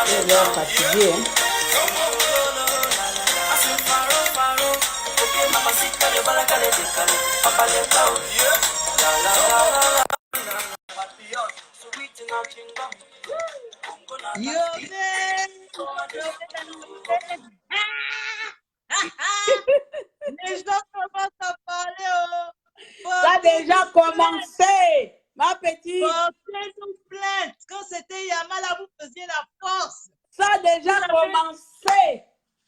Elle est fatiguée, hein? Les gens commencent à parler. Ça a déjà commencé, ma petite. Portez-nous plainte. Quand c'était Yama, là, vous faisiez la force. Ça a déjà commencé.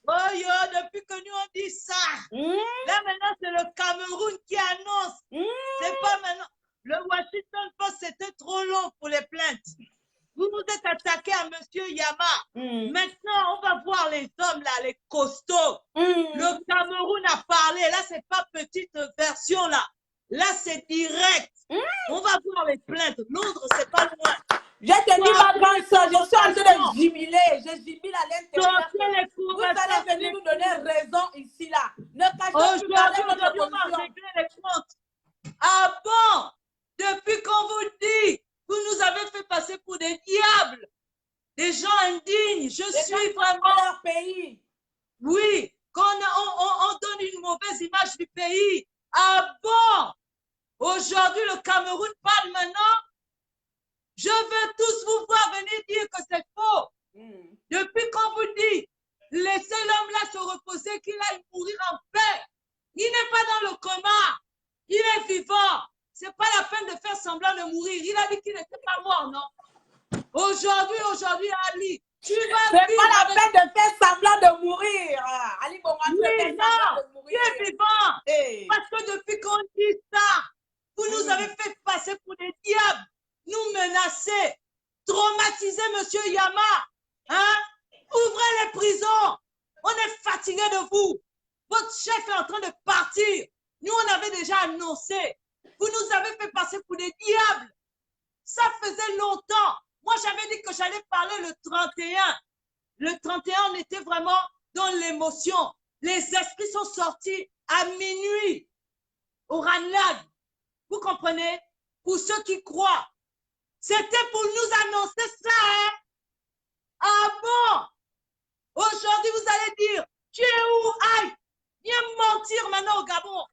Oh yo, depuis que nous on dit ça. Là maintenant, c'est le Cameroun qui annonce. C'est pas maintenant. Le Washington Post, c'était trop long pour les plaintes. Vous vous êtes attaqué à Monsieur Yama. Maintenant, on va voir les hommes là, les costauds. Le Cameroun a parlé. Là, c'est pas petite version là. Là, c'est direct. On va voir les plaintes. Londres, c'est pas loin. Je te dis, ma grande soeur, je suis en train de jubiler. Je jubile à l'intérieur. Vous allez venir nous donner raison ici, là. Ne cachez plus, gardez votre position. Les comptes. Ah bon? Depuis qu'on vous dit, vous nous avez fait passer pour des diables, des gens indignes. Je suis vraiment leur pays. Oui, qu'on on donne une mauvaise image du pays. Ah bon? Aujourd'hui, le Cameroun parle maintenant. Je veux tous vous voir venir dire que c'est faux. Depuis qu'on vous dit, laissez l'homme là se reposer, qu'il aille mourir en paix. Il n'est pas dans le coma. Il est vivant. C'est pas la peine de faire semblant de mourir. Il a dit qu'il n'était pas mort, non? Aujourd'hui, Ali, tu vas vivre. C'est pas la peine de faire semblant de mourir. Ali Bongo, oui, non, tu es vivant. Hey. Parce que depuis qu'on dit ça, vous nous avez fait passer pour des diables, nous menacer, traumatiser Monsieur Yama. Hein? Ouvrez les prisons. On est fatigué de vous. Votre chef est en train de partir. Nous, on avait déjà annoncé. Vous nous avez fait passer pour des diables. Ça faisait longtemps. Moi, j'avais dit que j'allais parler le 31. Le 31, on était vraiment dans l'émotion. Les esprits sont sortis à minuit au Ranlag. Vous comprenez? Pour ceux qui croient. C'était pour nous annoncer ça. Hein? Ah bon? Aujourd'hui, vous allez dire, tu es où? Aïe, viens mentir maintenant au Gabon.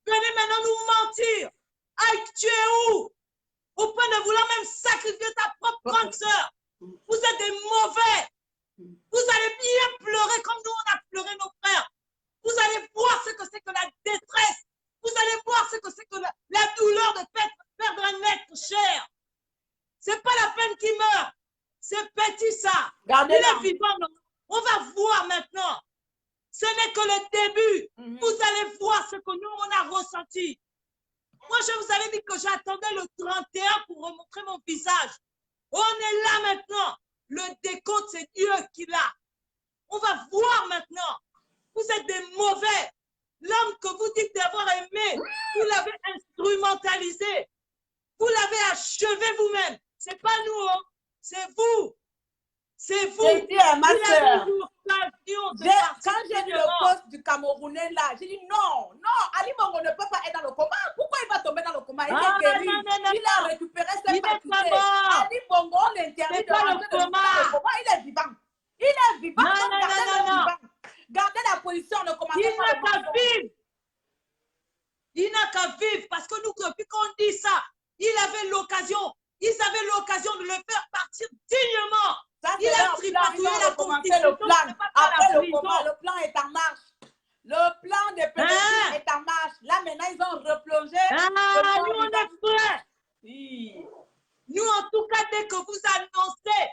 Venez maintenant nous mentir. Aïe, tu es où? Au point de vouloir même sacrifier ta propre grande sœur. Vous êtes des mauvais. Vous allez bien pleurer comme nous on a pleuré nos frères. Vous allez voir ce que c'est que la détresse. Vous allez voir ce que c'est que la douleur de perdre un être cher. C'est pas la peine qu'il meure. C'est petit ça. Il est vivant, non? On va voir maintenant. Ce n'est que le début. Vous allez voir ce que nous, on a ressenti. Moi, je vous avais dit que j'attendais le 31 pour remontrer mon visage. On est là maintenant. Le décompte, c'est Dieu qui l'a. On va voir maintenant. Vous êtes des mauvais. L'homme que vous dites d'avoir aimé, vous l'avez instrumentalisé. Vous l'avez achevé vous-même. C'est pas nous, hein. C'est vous. C'est vous. J'ai dit à ma soeur, quand j'ai vu le poste du Camerounais là, j'ai dit non, Ali Bongo ne peut pas être dans le coma. Pourquoi il va tomber dans le coma? Il est guéri. Il a récupéré ses facultés. Ali Bongo, on l'interdit de rentrer dans le coma. Il est vivant. Il est vivant. Gardez la position, ne commencez pas à vivre. Il n'a qu'à vivre parce que nous, depuis qu'on dit ça, ils avaient l'occasion de le faire partir dignement. Ça, il a tripatouillé la constitution. Le plan. Après le coma, le plan est en marche. Le plan des pédophiles est en marche. Là, maintenant, ils ont replongé. Nous, on est prêts. Oui. Nous, en tout cas, dès que vous annoncez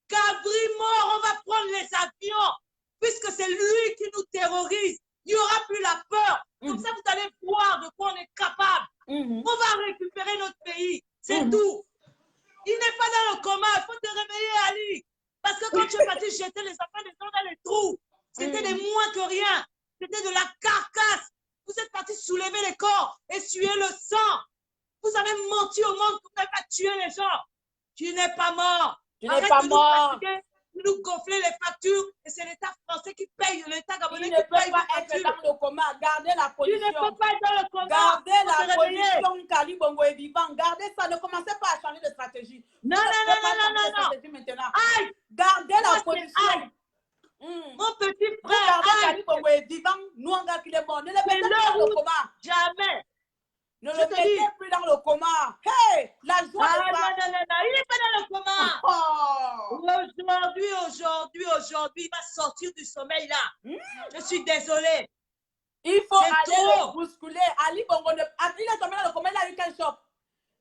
qu'Avry mort, on va prendre les avions, puisque c'est lui qui nous terrorise. Il n'y aura plus la peur. Comme ça, vous allez voir de quoi on est capable. On va récupérer notre pays. C'est tout. Il n'est pas dans le coma. Il faut te réveiller, Ali. Parce que quand tu es parti jeter les enfants des gens dans les trous, c'était des moins que rien. C'était de la carcasse. Vous êtes parti soulever les corps, essuyer le sang. Vous avez menti au monde, vous n'avez pas tué les gens. Tu n'es pas mort. Tu n'es pas mort. nous gonfler les factures et c'est l'État français qui paye, l'État gabonais qui paye. Il ne paye peut pas être dans le coma. Gardez la position. Tu ne peux pas être dans le coma. Gardez la position, Kali Bongo est vivant. Gardez ça. Ne commencez pas à changer de stratégie. Non. Maintenant. Gardez la position. Mon petit frère, Kali Bongo est vivant. Nous, on garde qu'il est mort. Ne le mettez pas dans le coma. Jamais. Ne le mettez plus dans le coma. Hey, la joie de non, il n'est pas dans le coma. Aujourd'hui, il va sortir du sommeil là. Je suis désolée. Il faut aller le bousculer. Ali Bongo, il est tombé dans le coma, il a eu quel choc?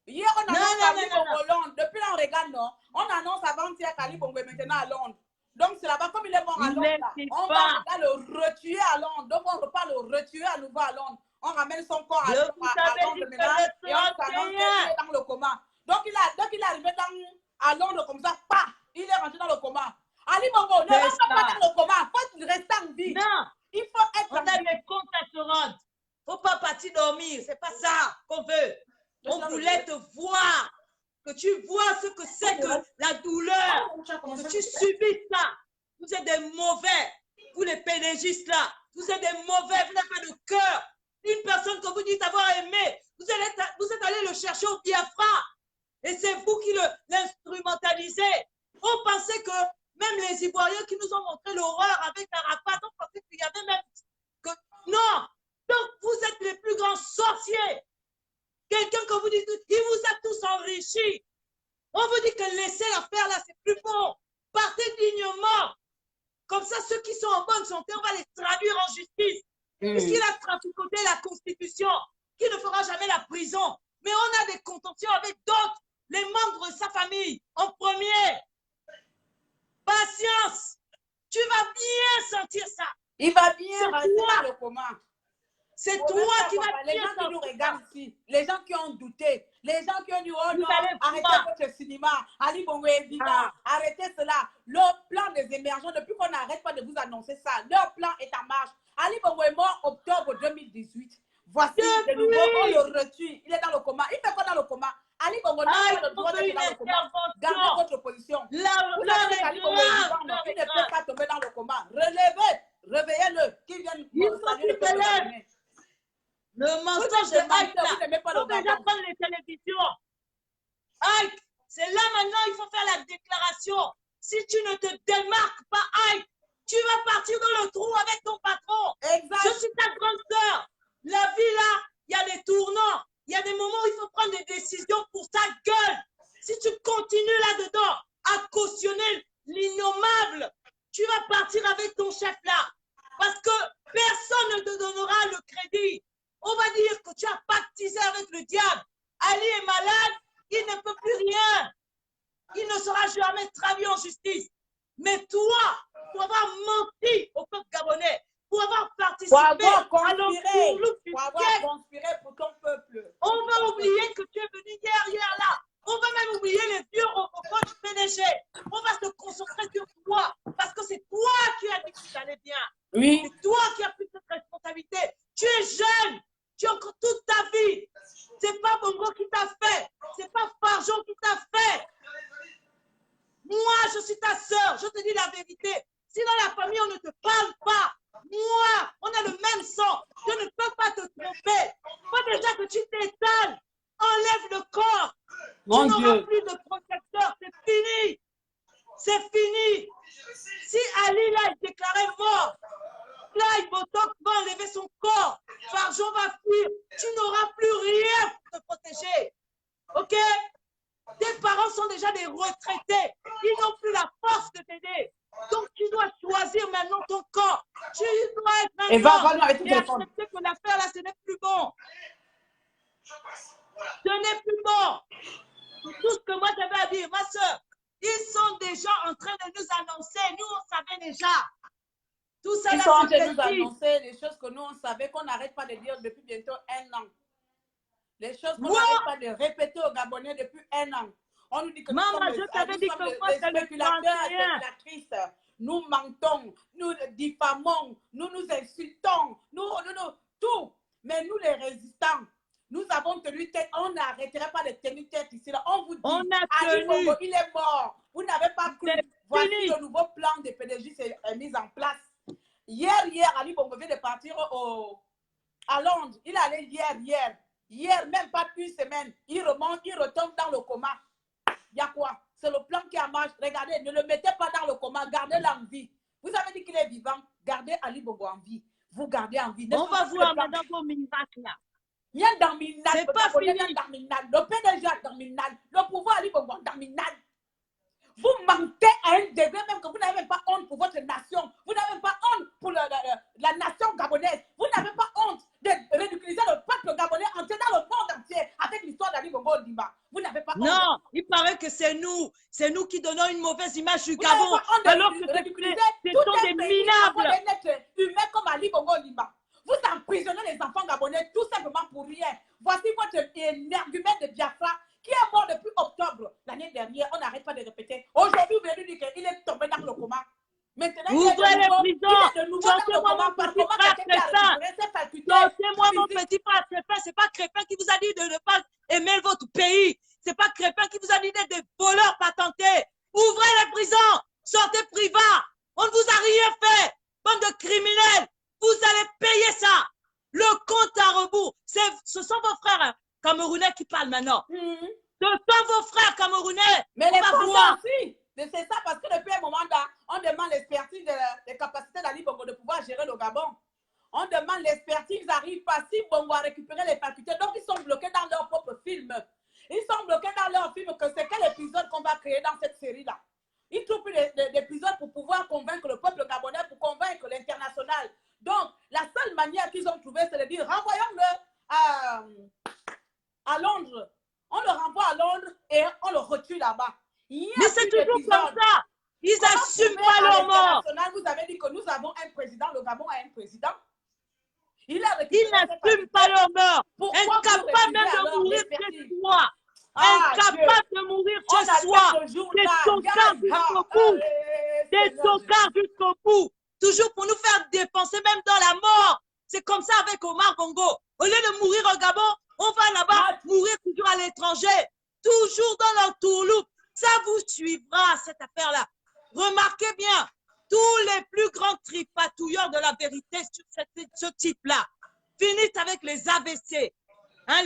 Hier, on annonce Ali Bongo Londres. Depuis là, on regarde, non? On annonce avant-hier qu'Ali Bongo est maintenant à Londres. Donc, c'est là-bas, comme il est mort à Londres, on va le retuer à Londres. Donc, on ne peut pas le retuer à nouveau à Londres. On ramène son corps à Londres maintenant et on s'annonce qu'il est dans le coma. Donc, il est arrivé à Londres comme ça, il est rentré dans le coma. Ali Bongo, ne rentre pas dans le coma, il faut rester en vie. Non, il faut être on a des comptes à se rendre. Il ne faut pas partir dormir, c'est pas ça qu'on veut. On voulait te voir, que tu vois ce que c'est que la douleur, que tu subis ça. Vous êtes des mauvais, vous les pénégistes là, vous êtes des mauvais, vous n'avez pas de cœur. Une personne que vous dites avoir aimé, vous êtes allé le chercher au Biafra et c'est vous qui l'instrumentalisez. On pensait que même les Ivoiriens qui nous ont montré l'horreur avec Arafat, on pensait qu'il y avait même que non. Donc vous êtes les plus grands sorciers. Quelqu'un que vous dites, il vous a tous enrichis. On vous dit que laissez l'affaire là, c'est plus bon. Partez dignement. Comme ça, ceux qui sont en bonne santé, on va les traduire en justice. Puisqu'il a traficoté la Constitution, qui ne fera jamais la prison. Mais on a des contentieux avec d'autres, les membres de sa famille, en premier. Patience. Tu vas bien sentir ça. Il va bien rester dans le coma. C'est toi qui vas bien sentir ça. Les gens qui nous regardent ici, les gens qui ont douté, les gens qui ont dit, oh non, arrêtez votre cinéma, Ali Bongo est vivant, arrêtez cela. Leur plan des émergents, depuis qu'on n'arrête pas de vous annoncer ça, leur plan est en marche. Ali Bongo est mort en octobre 2018. Voici de nouveau, on le retue. Il est dans le coma. Il fait quoi dans le coma? Ali Bongo n'a pas le droit d'être dans le coma. Gardez votre position. Vous savez qu'Ali Bongo est vivant, non? Il ne peut pas tomber dans le coma. Relevez, réveillez-le. Qui vient nous saluer le peuple. Le mensonge de Ike, il faut déjà prendre les télévisions. Ike, c'est là maintenant, il faut faire la déclaration. Si tu ne te démarques pas, Ike, tu vas partir dans le trou avec ton patron. Exact. Je suis ta grande sœur. La vie là, il y a des tournants. Il y a des moments où il faut prendre des décisions pour ta gueule. Si tu continues là-dedans à cautionner l'innommable, tu vas partir avec ton chef là. Parce que personne ne te donnera le crédit. On va dire que tu as pactisé avec le diable. Ali est malade, il ne peut plus rien. Il ne sera jamais traduit en justice. Mais toi, pour avoir menti au peuple gabonais, pour avoir participé à l'entourloupe pour avoir conspiré pour ton peuple. On va oublier que tu es venu hier là. On va même oublier les vieux robots du PDG. On va se concentrer sur toi. Parce que c'est toi qui as dit que tu allais bien. Oui. C'est toi qui as pris cette responsabilité. Tu es jeune. Tu as encore toute ta vie. C'est pas Bongo qui t'a fait. C'est pas Farjon qui t'a fait. Moi, je suis ta sœur. Je te dis la vérité. Si dans la famille, on ne te parle pas, moi, on a le même sang. Je ne peux pas te tromper. Faut déjà que tu t'étales. Enlève le corps. Mon tu n'auras Dieu. plus de protecteur. C'est fini. C'est fini. Si Ali là est déclaré mort, là, Botok va enlever son corps. Farjon va fuir. Tu n'auras plus rien pour te protéger. OK? Tes parents sont déjà des retraités. Ils n'ont plus la force de t'aider. Donc, tu dois choisir maintenant ton corps. Tu dois être maintenant. Et va avec ton et téléphone. accepter que l'affaire là, ce n'est plus bon. Ce n'est plus bon. C'est tout ce que moi j'avais à dire. Ma soeur, ils sont déjà en train de nous annoncer. Nous, on savait déjà. Tout ça, ils sont en train de nous annoncer les choses que nous, on savait qu'on n'arrête pas de dire depuis bientôt 1 an. Les choses qu'on n'arrête pas de répéter aux Gabonais depuis 1 an. On nous dit que maman, nous sommes les spéculateurs et spéculatrices. Nous mentons, nous diffamons, nous nous insultons, nous, tout. Mais nous, les résistants, nous avons tenu tête. On n'arrêterait pas de tenir tête ici. Là. On vous dit, Ali Bongo, il est mort. Vous n'avez pas cru. voici le nouveau plan de PDG est mis en place. Hier, Ali Bongo vient de partir à Londres. Il allait hier, même pas une semaine. Il remonte, il retombe dans le coma. Il y a quoi? C'est le plan qui a marché. Regardez, ne le mettez pas dans le coma, gardez-le en vie. Vous avez dit qu'il est vivant, gardez Ali Bongo en vie. Vous gardez en vie. On va voir maintenant vos miracles là. Il y a dans Minal. C'est pas fini. Le PDG dans Minal. Le pouvoir Ali Bongo dans Minal. Vous mentez à un degré même que vous n'avez pas honte pour votre nation. Vous n'avez pas honte pour la nation gabonaise. Vous n'avez pas honte de ridiculiser le peuple gabonais entier dans le monde entier avec l'histoire d'Ali Bongo Ondimba. Vous n'avez pas honte. Non, il paraît que c'est nous qui donnons une mauvaise image du Gabon. Alors que ce sont des minables. Humains comme Ali Bongo Ondimba. Vous emprisonnez les enfants gabonais tout simplement pour rien. Voici votre argument de Biafra qui est mort depuis octobre l'année dernière. On n'arrête pas de répéter. Aujourd'hui, vous venez dire qu'il est tombé dans le coma. Maintenant, ouvrez les prisons. Sortez-moi mon petit frère Crépin. Sortez-moi mon petit frère Crépin. Ce n'est pas Crépin qui vous a dit de ne pas aimer votre pays. Ce n'est pas Crépin qui vous a dit d'être des voleurs patentés. Ouvrez les prisons. Sortez privat. On ne vous a rien fait. Bande de criminels. Vous allez payer ça. Le compte à rebours. Ce sont vos frères camerounais qui parlent maintenant. Ce sont vos frères camerounais. Mais les Français aussi. C'est ça parce que depuis un moment là, on demande l'expertise des capacités d'Ali Bongo de pouvoir gérer le Gabon. On demande l'expertise, ils n'arrivent pas. Si Bongo a récupéré les facultés, donc ils sont bloqués dans leur propre film. Ils sont bloqués dans leur film que c'est quel épisode qu'on va créer dans cette série-là. Ils trouvent plus d'épisodes pour pouvoir convaincre le peuple gabonais, pour convaincre l'international. Donc, la seule manière qu'ils ont trouvé, c'est de dire renvoyons-le à Londres. On le renvoie à Londres et on le retue là-bas. Mais c'est toujours comme ça. Ils n'assument pas leur mort. Vous avez dit que nous avons un président, le Gabon a un président. Ils n'assument pas leur mort. Incapable même de mourir chez soi. Incapable de mourir chez soi. Des tocards jusqu'au bout. Des tocards jusqu'au bout. Toujours pour nous faire dépenser même dans la mort. C'est comme ça avec Omar Bongo. Au lieu de mourir au Gabon, on va là-bas mourir toujours à l'étranger. Toujours dans leur tourloupe. Ça vous suivra, cette affaire-là. Remarquez bien, tous les plus grands tripatouilleurs de la vérité sur ce type-là finissent avec les AVC, hein,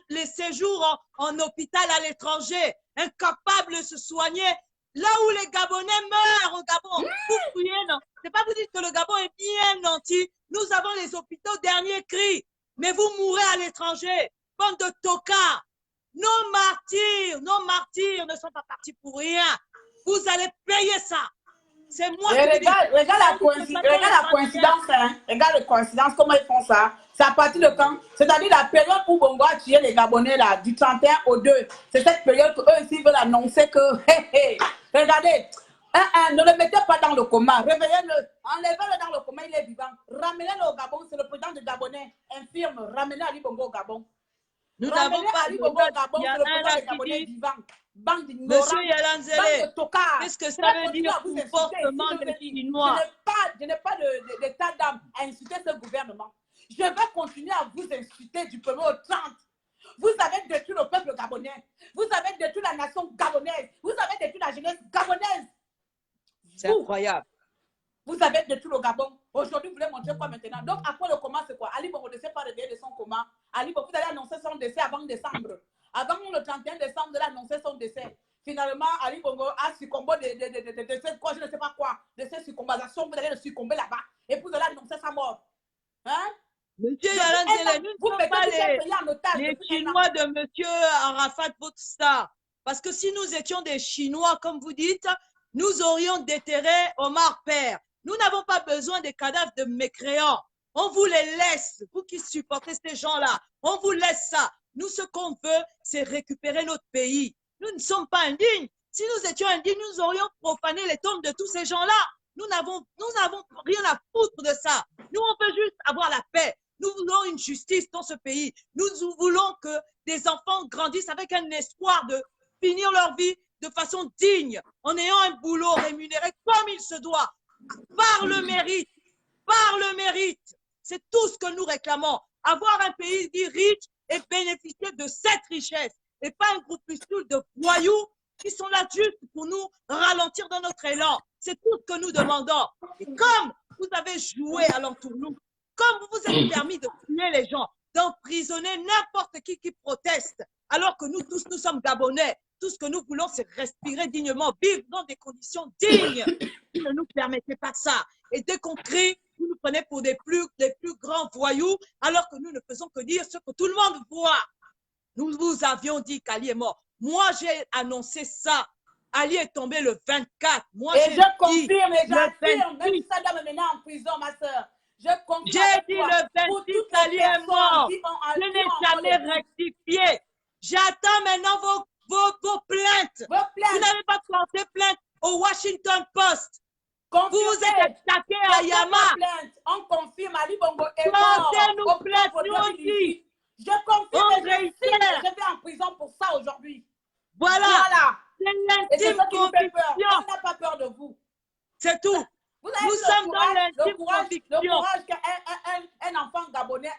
les séjours en hôpital à l'étranger, incapables de se soigner. Là où les Gabonais meurent au Gabon, vous fouillez, non? C'est pas vous dire que le Gabon est bien nanti. Nous avons les hôpitaux dernier cri, mais vous mourrez à l'étranger. Bande de tocards. Nos martyrs ne sont pas partis pour rien. Vous allez payer ça. C'est moi qui regarde la coïncidence. Hein. Regarde la coïncidence, comment ils font ça. C'est à partir de quand? C'est-à-dire la période où Bongo a tué les Gabonais, là, du 31 au 2. C'est cette période qu'eux aussi veulent annoncer que, regardez, ne le mettez pas dans le coma. Réveillez-le. Enlevez-le dans le coma, il est vivant. Ramenez-le au Gabon. C'est le président du Gabonais. Infirme. Ramenez Ali Bongo au Gabon. Nous n'avons pas Ali Bongo au Gabon. C'est le président du Gabonais vivant. Bande d'ignorants. Monsieur Yalanzele, qu'est-ce que ça veut dire comportement des Chinois? Je n'ai pas d'état d'âme à insulter ce gouvernement. Je vais continuer à vous insulter du 1er au 30. Vous avez détruit le peuple gabonais. Vous avez détruit la nation gabonaise. Vous avez détruit la jeunesse gabonaise. C'est incroyable. Vous avez détruit le Gabon. Aujourd'hui, vous voulez montrer quoi maintenant? Donc, après le coma, c'est quoi? Ali Bongo ne s'est pas réveillé de son coma. Ali Bongo, vous allez annoncer son décès avant décembre. Avant le 31 décembre, vous allez annoncer son décès. Finalement, Ali Bongo a succombé de cette quoi, je ne sais pas quoi, de cette succombation. Vous allez le succomber là-bas. Et vous allez annoncer sa mort. Hein? Monsieur Yalanzele, nous ne sommes pas les Chinois de Monsieur Arafat, votre star. Parce que si nous étions des Chinois, comme vous dites, nous aurions déterré Omar Père. Nous n'avons pas besoin des cadavres de mécréants. On vous les laisse, vous qui supportez ces gens-là. On vous laisse ça. Nous, ce qu'on veut, c'est récupérer notre pays. Nous ne sommes pas indignes. Si nous étions indignes, nous aurions profané les tombes de tous ces gens-là. Nous n'avons rien à foutre de ça. Nous, on veut juste avoir la paix. Nous voulons une justice dans ce pays. Nous voulons que des enfants grandissent avec un espoir de finir leur vie de façon digne, en ayant un boulot rémunéré comme il se doit, par le mérite. Par le mérite. C'est tout ce que nous réclamons. Avoir un pays dit riche et bénéficier de cette richesse. Et pas un groupuscule de voyous qui sont là juste pour nous ralentir dans notre élan. C'est tout ce que nous demandons. Et comme vous avez joué à l'entour-nous, comme vous vous êtes permis de tuer les gens, d'emprisonner n'importe qui proteste, alors que nous tous, nous sommes Gabonais. Tout ce que nous voulons, c'est respirer dignement, vivre dans des conditions dignes. Vous ne nous permettez pas ça. Et dès qu'on crie, vous nous prenez pour les plus grands voyous, alors que nous ne faisons que dire ce que tout le monde voit. Nous vous avions dit qu'Ali est mort. Moi, j'ai annoncé ça. Ali est tombé le 24. Moi, et je confirme et j'affirme, même si ça doit me mener en prison, ma soeur. Je confirme. J'ai dit le 26, Ali est mort. Je n'ai jamais rectifié. J'attends maintenant vos plaintes. Vous n'avez pas porté plainte au Washington Post. Vous vous êtes attaqué à Yama. On confirme, Ali Bongo est mort. Portez-nous plainte, nous on dit. Je confirme, je vais en prison pour ça aujourd'hui. Voilà. C'est l'intime conviction. On n'a pas peur de vous. C'est tout. Nous sommes dans l'intime conviction. Le courage qu'un enfant gabonais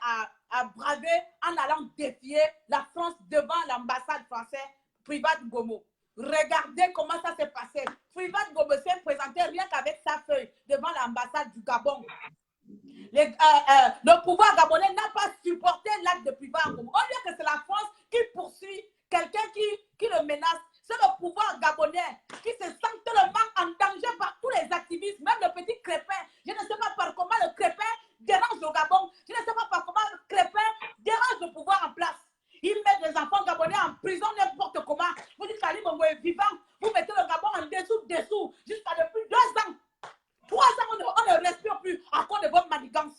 a bravé en allant défier la France devant l'ambassade française, Privat Gomo. Regardez comment ça s'est passé. Privat Gomo s'est présenté rien qu'avec sa feuille devant l'ambassade du Gabon. Le pouvoir gabonais n'a pas supporté l'acte de Privat Gomo. On dit que c'est la France qui poursuit quelqu'un qui le menace. C'est le pouvoir gabonais qui se sent tellement en danger par tous les activistes, même le petit Crépin. Je ne sais pas par comment le Crépin dérange le Gabon. Je ne sais pas par comment le Crépin dérange le pouvoir en place. Il met des enfants gabonais en prison n'importe comment. Vous dites qu'Ali Bongo est vivant. Vous mettez le Gabon en dessous jusqu'à depuis 2 ans. 3 ans, on ne respire plus à cause de votre manigance.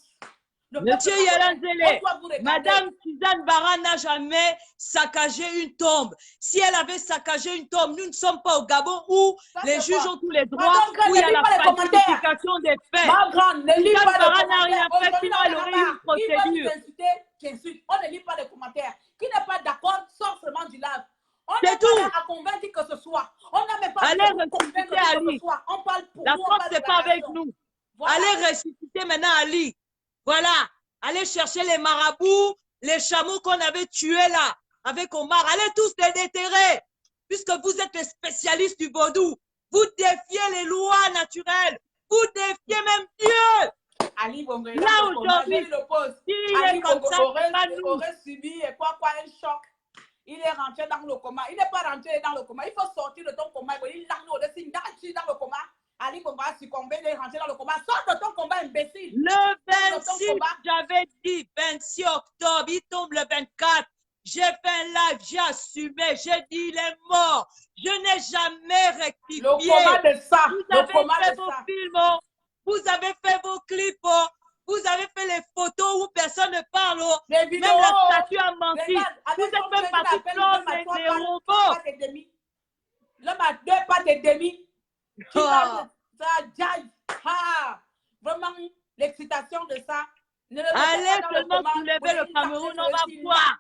Monsieur Yalanzele, Madame Suzanne Bara n'a jamais saccagé une tombe. Si elle avait saccagé une tombe, nous ne sommes pas au Gabon où les juges ont tous les droits, où il y a la falsification des faits. Suzanne Bara n'a rien fait, sinon elle aurait eu une procédure. On ne lit pas les commentaires. Qui n'est pas d'accord sort seulement du live. On n'est pas à convaincre que ce soit. On n'a même pas à convaincre que ce soit. On parle pour la nous. France n'est pas avec nous. Voilà. Allez ressusciter maintenant Ali. Voilà, allez chercher les marabouts, les chameaux qu'on avait tués là, avec Omar. Allez tous les déterrer, puisque vous êtes les spécialistes du vaudou. Vous défiez les lois naturelles. Vous défiez même Dieu. Ali Bongo, là aujourd'hui, il est comme ça, aurait subi un choc. Il est rentré dans le coma. Il n'est pas rentré dans le coma. Il faut sortir de ton coma. Il est dans le coma. Ali Bongo a succombé, il est rentré dans le combat. Sors de ton combat, imbécile. Le 26, j'avais dit 26 octobre, il tombe le 24. J'ai fait un live, j'ai assumé, j'ai dit il est mort. Je n'ai jamais rectifié. Le combat de ça. Vous avez fait vos films, vous avez fait vos clips, vous avez fait les photos où personne ne parle. Même la statue a menti. Vous êtes même parti dans les robots. L'homme a 2 pattes et demi. Vraiment, l'excitation de ça. Allez seulement soulever le Cameroun, on va voir.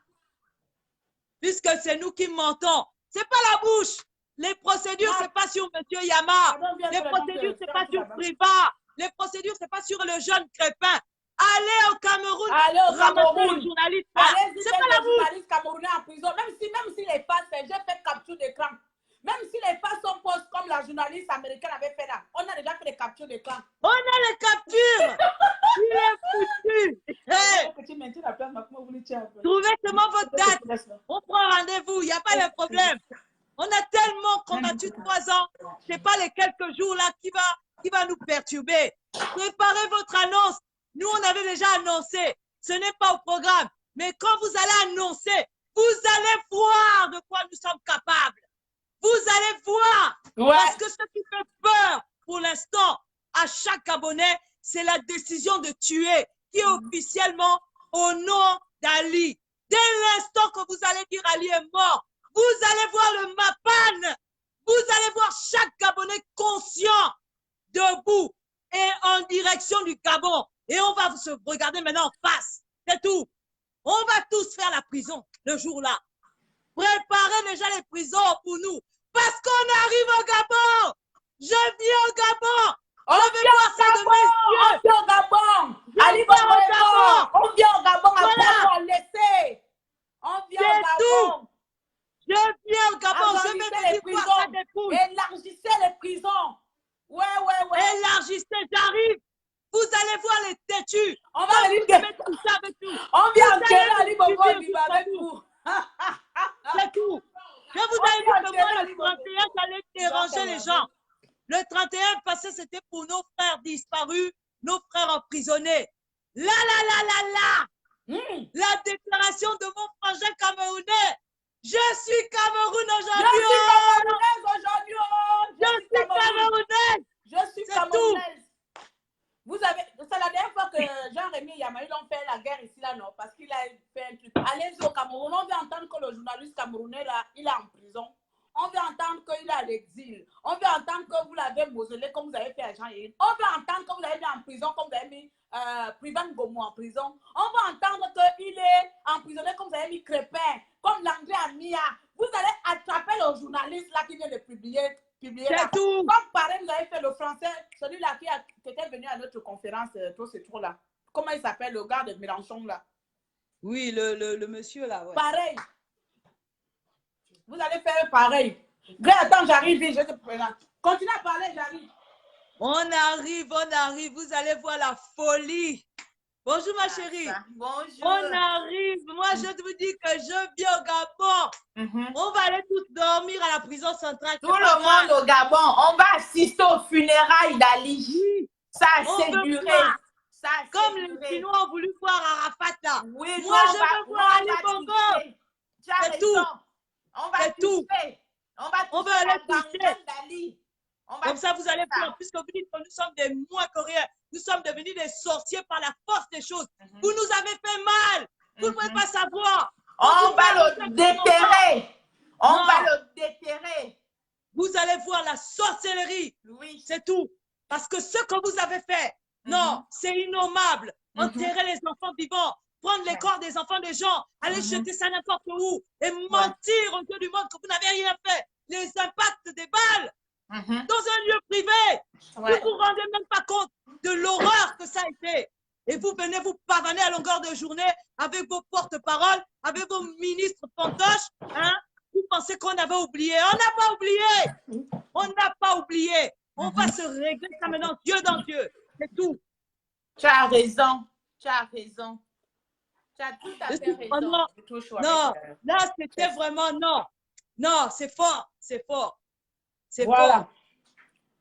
Puisque c'est nous qui mentons. C'est pas la bouche. Les procédures, c'est pas sur M. Yama. Les procédures, c'est pas sur Privat. Les procédures, c'est pas sur le jeune Crépin. Allez au Cameroun. Allez au Cameroun. Les journalistes. C'est pas la bouche. Les journalistes camerounais en prison. Même si les faces, j'ai fait capture d'écran. Même si les faces sont postes comme la journaliste américaine avait fait là, on a déjà fait les captures d'écran. On a les captures. Il est foutu. Hey. Trouvez seulement votre date. On prend rendez-vous. Il n'y a pas de problème. On a tellement combattu 3 ans. Ce n'est pas les quelques jours là qui va nous perturber. Préparez votre annonce. Nous, on avait déjà annoncé. Ce n'est pas au programme. Mais quand vous allez annoncer, vous allez voir de quoi nous sommes capables. Vous allez voir, parce que ce qui fait peur pour l'instant à chaque Gabonais, c'est la décision de tuer qui est officiellement au nom d'Ali. Dès l'instant que vous allez dire Ali est mort, vous allez voir le Mapan. Vous allez voir chaque Gabonais conscient, debout et en direction du Gabon. Et on va se regarder maintenant en face. C'est tout. On va tous faire la prison le jour-là. Préparez déjà les prisons pour nous. Parce qu'on arrive au Gabon. Je viens au Gabon. On vient au Gabon. Ali Bongo est mort. On vient au Gabon. Voilà. On vient au Gabon. Je viens au Gabon. Je vais vous dire quoi ça dépouille. Élargissez les prisons. Ouais. Élargissez, j'arrive. Vous allez voir les têtus. On va venir mettre tout ça avec nous. On vient enterrer Ali Bongo avec vous. C'est tout. Je vous ai dit que moi, le 31, j'allais déranger les gens. Le 31 passé, c'était pour nos frères disparus, nos frères emprisonnés. Là. La déclaration de mon frangin camerounais. Je suis Cameroun aujourd'hui. Je suis camerounaise. Vous avez, c'est la dernière fois que Jean-Rémy Yama, ils ont fait la guerre ici, là, non? Parce qu'il a fait un truc. Allez-y au Cameroun, on veut entendre que le journaliste camerounais, là, il est en prison. On veut entendre qu'il est à l'exil. On veut entendre que vous l'avez mausolé comme vous avez fait à Jean-Yves. On veut entendre que vous l'avez mis en prison comme vous avez mis Privan Gomo en prison. On veut entendre qu'il est emprisonné comme vous avez mis Crépin, comme l'anglais Amia. Vous allez attraper le journaliste là qui vient de publier. C'est tout. Comme pareil, vous avez fait le français, celui-là qui était venu à notre conférence, tout ce tour-là. Comment il s'appelle, le gars de Mélenchon là? Oui, le monsieur là. Ouais. Pareil. Vous allez faire pareil. Gré, attends, j'arrive, je te présente. Continue à parler, j'arrive. On arrive. Vous allez voir la folie. Bonjour ma chérie. Bonjour. On arrive. Moi, je vous dis que je viens au Gabon. On va aller tous dormir à la prison centrale. Tout le monde au Gabon. On va assister aux funérailles d'Ali. Oui. Ça s'est duré. Comme les Chinois ont voulu voir Arafat là. Oui, moi, je veux voir Ali Bongo. C'est tout. On va toucher. On va aller toucher. Comme ça, vous allez voir, puisque vous dites que nous sommes des moins coréens, nous sommes devenus des sorciers par la force des choses. Vous nous avez fait mal. Vous ne pouvez pas savoir. On va le déterrer. On va le déterrer. Vous allez voir la sorcellerie. Oui. C'est tout. Parce que ce que vous avez fait, non, c'est innommable. Enterrer les enfants vivants, prendre les corps des enfants des gens, aller jeter ça n'importe où et mentir au Dieu du monde que vous n'avez rien fait. Les impacts des balles. Dans un lieu privé, vous ne vous rendez même pas compte de l'horreur que ça a été. Et vous venez vous pavaner à longueur de journée avec vos porte-paroles, avec vos ministres fantoches. Hein? Vous pensez qu'on avait oublié? On n'a pas oublié. On n'a pas oublié. On va se régler ça maintenant, Dieu dans Dieu. C'est tout. Tu as raison. Tu as raison. Tu as tout à fait raison. Non, là, c'était vraiment non. Non, c'est fort. C'est fort. C'est voilà. fort.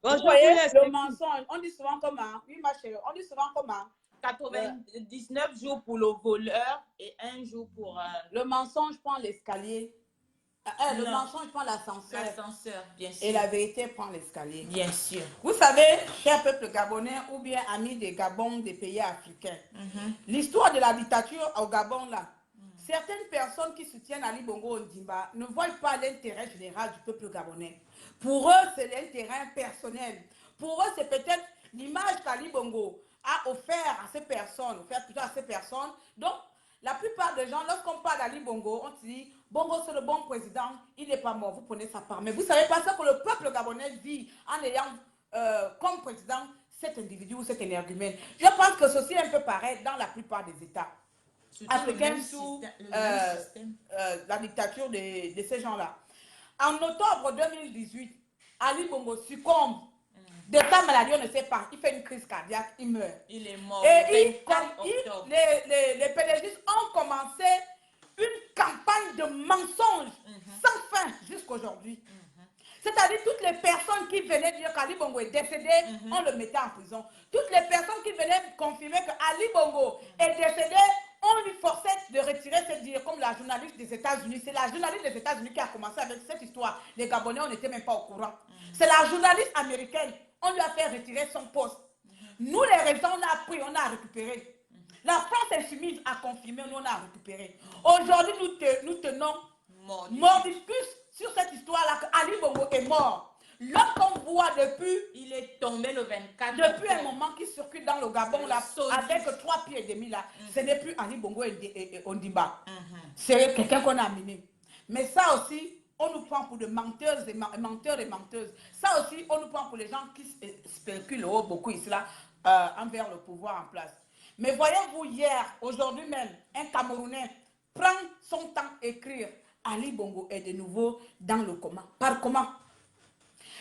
Bon, vous voyez, le mensonge, on dit souvent comment, oui ma chérie, on dit souvent comment 99 jours pour le voleur et 1 jour pour... Le mensonge prend l'escalier. Le mensonge prend l'ascenseur. L'ascenseur, bien sûr. Et la vérité prend l'escalier. Bien sûr. Vous savez, cher peuple gabonais ou bien amis des Gabon, des pays africains, l'histoire de la dictature au Gabon là, certaines personnes qui soutiennent Ali Bongo Ondimba ne voient pas l'intérêt général du peuple gabonais. Pour eux, c'est l'intérêt personnel. Pour eux, c'est peut-être l'image qu'Ali Bongo a offert à ces personnes, Donc, la plupart des gens, lorsqu'on parle d'Ali Bongo, on se dit, Bongo, c'est le bon président, il n'est pas mort, vous prenez sa part. Mais vous ne savez pas ce que le peuple gabonais vit en ayant comme président cet individu ou cet énergumène. Je pense que ceci est un peu pareil dans la plupart des États africains sous la dictature de ces gens-là. En octobre 2018, Ali Bongo succombe de sa maladie, on ne sait pas. Il fait une crise cardiaque, il meurt. Il est mort. Et les pédégistes ont commencé une campagne de mensonges sans fin jusqu'aujourd'hui. C'est-à-dire toutes les personnes qui venaient dire qu'Ali Bongo est décédé, on le mettait en prison. Toutes les personnes qui venaient confirmer qu'Ali Bongo est décédé, on lui forçait de retirer cette dire comme la journaliste des États-Unis. C'est la journaliste des États-Unis qui a commencé avec cette histoire. Les Gabonais, on n'était même pas au courant. C'est la journaliste américaine. On lui a fait retirer son poste. Nous, les raisons, on a pris, on a récupéré. La France insoumise a confirmé, nous, on a récupéré. Aujourd'hui, nous tenons mordicus sur cette histoire-là qu'Ali Bongo est mort. Lorsqu'on voit depuis, il est tombé le 24. Depuis un moment qui circule dans le Gabon là, avec 3 pieds et demi là, ce n'est plus Ali Bongo et Ondimba. C'est quelqu'un qu'on a amené. Mais ça aussi, on nous prend pour des menteuses et menteurs et menteuses. Ça aussi, on nous prend pour les gens qui spéculent beaucoup ici là envers le pouvoir en place. Mais voyez-vous hier, aujourd'hui même, un Camerounais prend son temps à écrire Ali Bongo est de nouveau dans le coma. Par comment?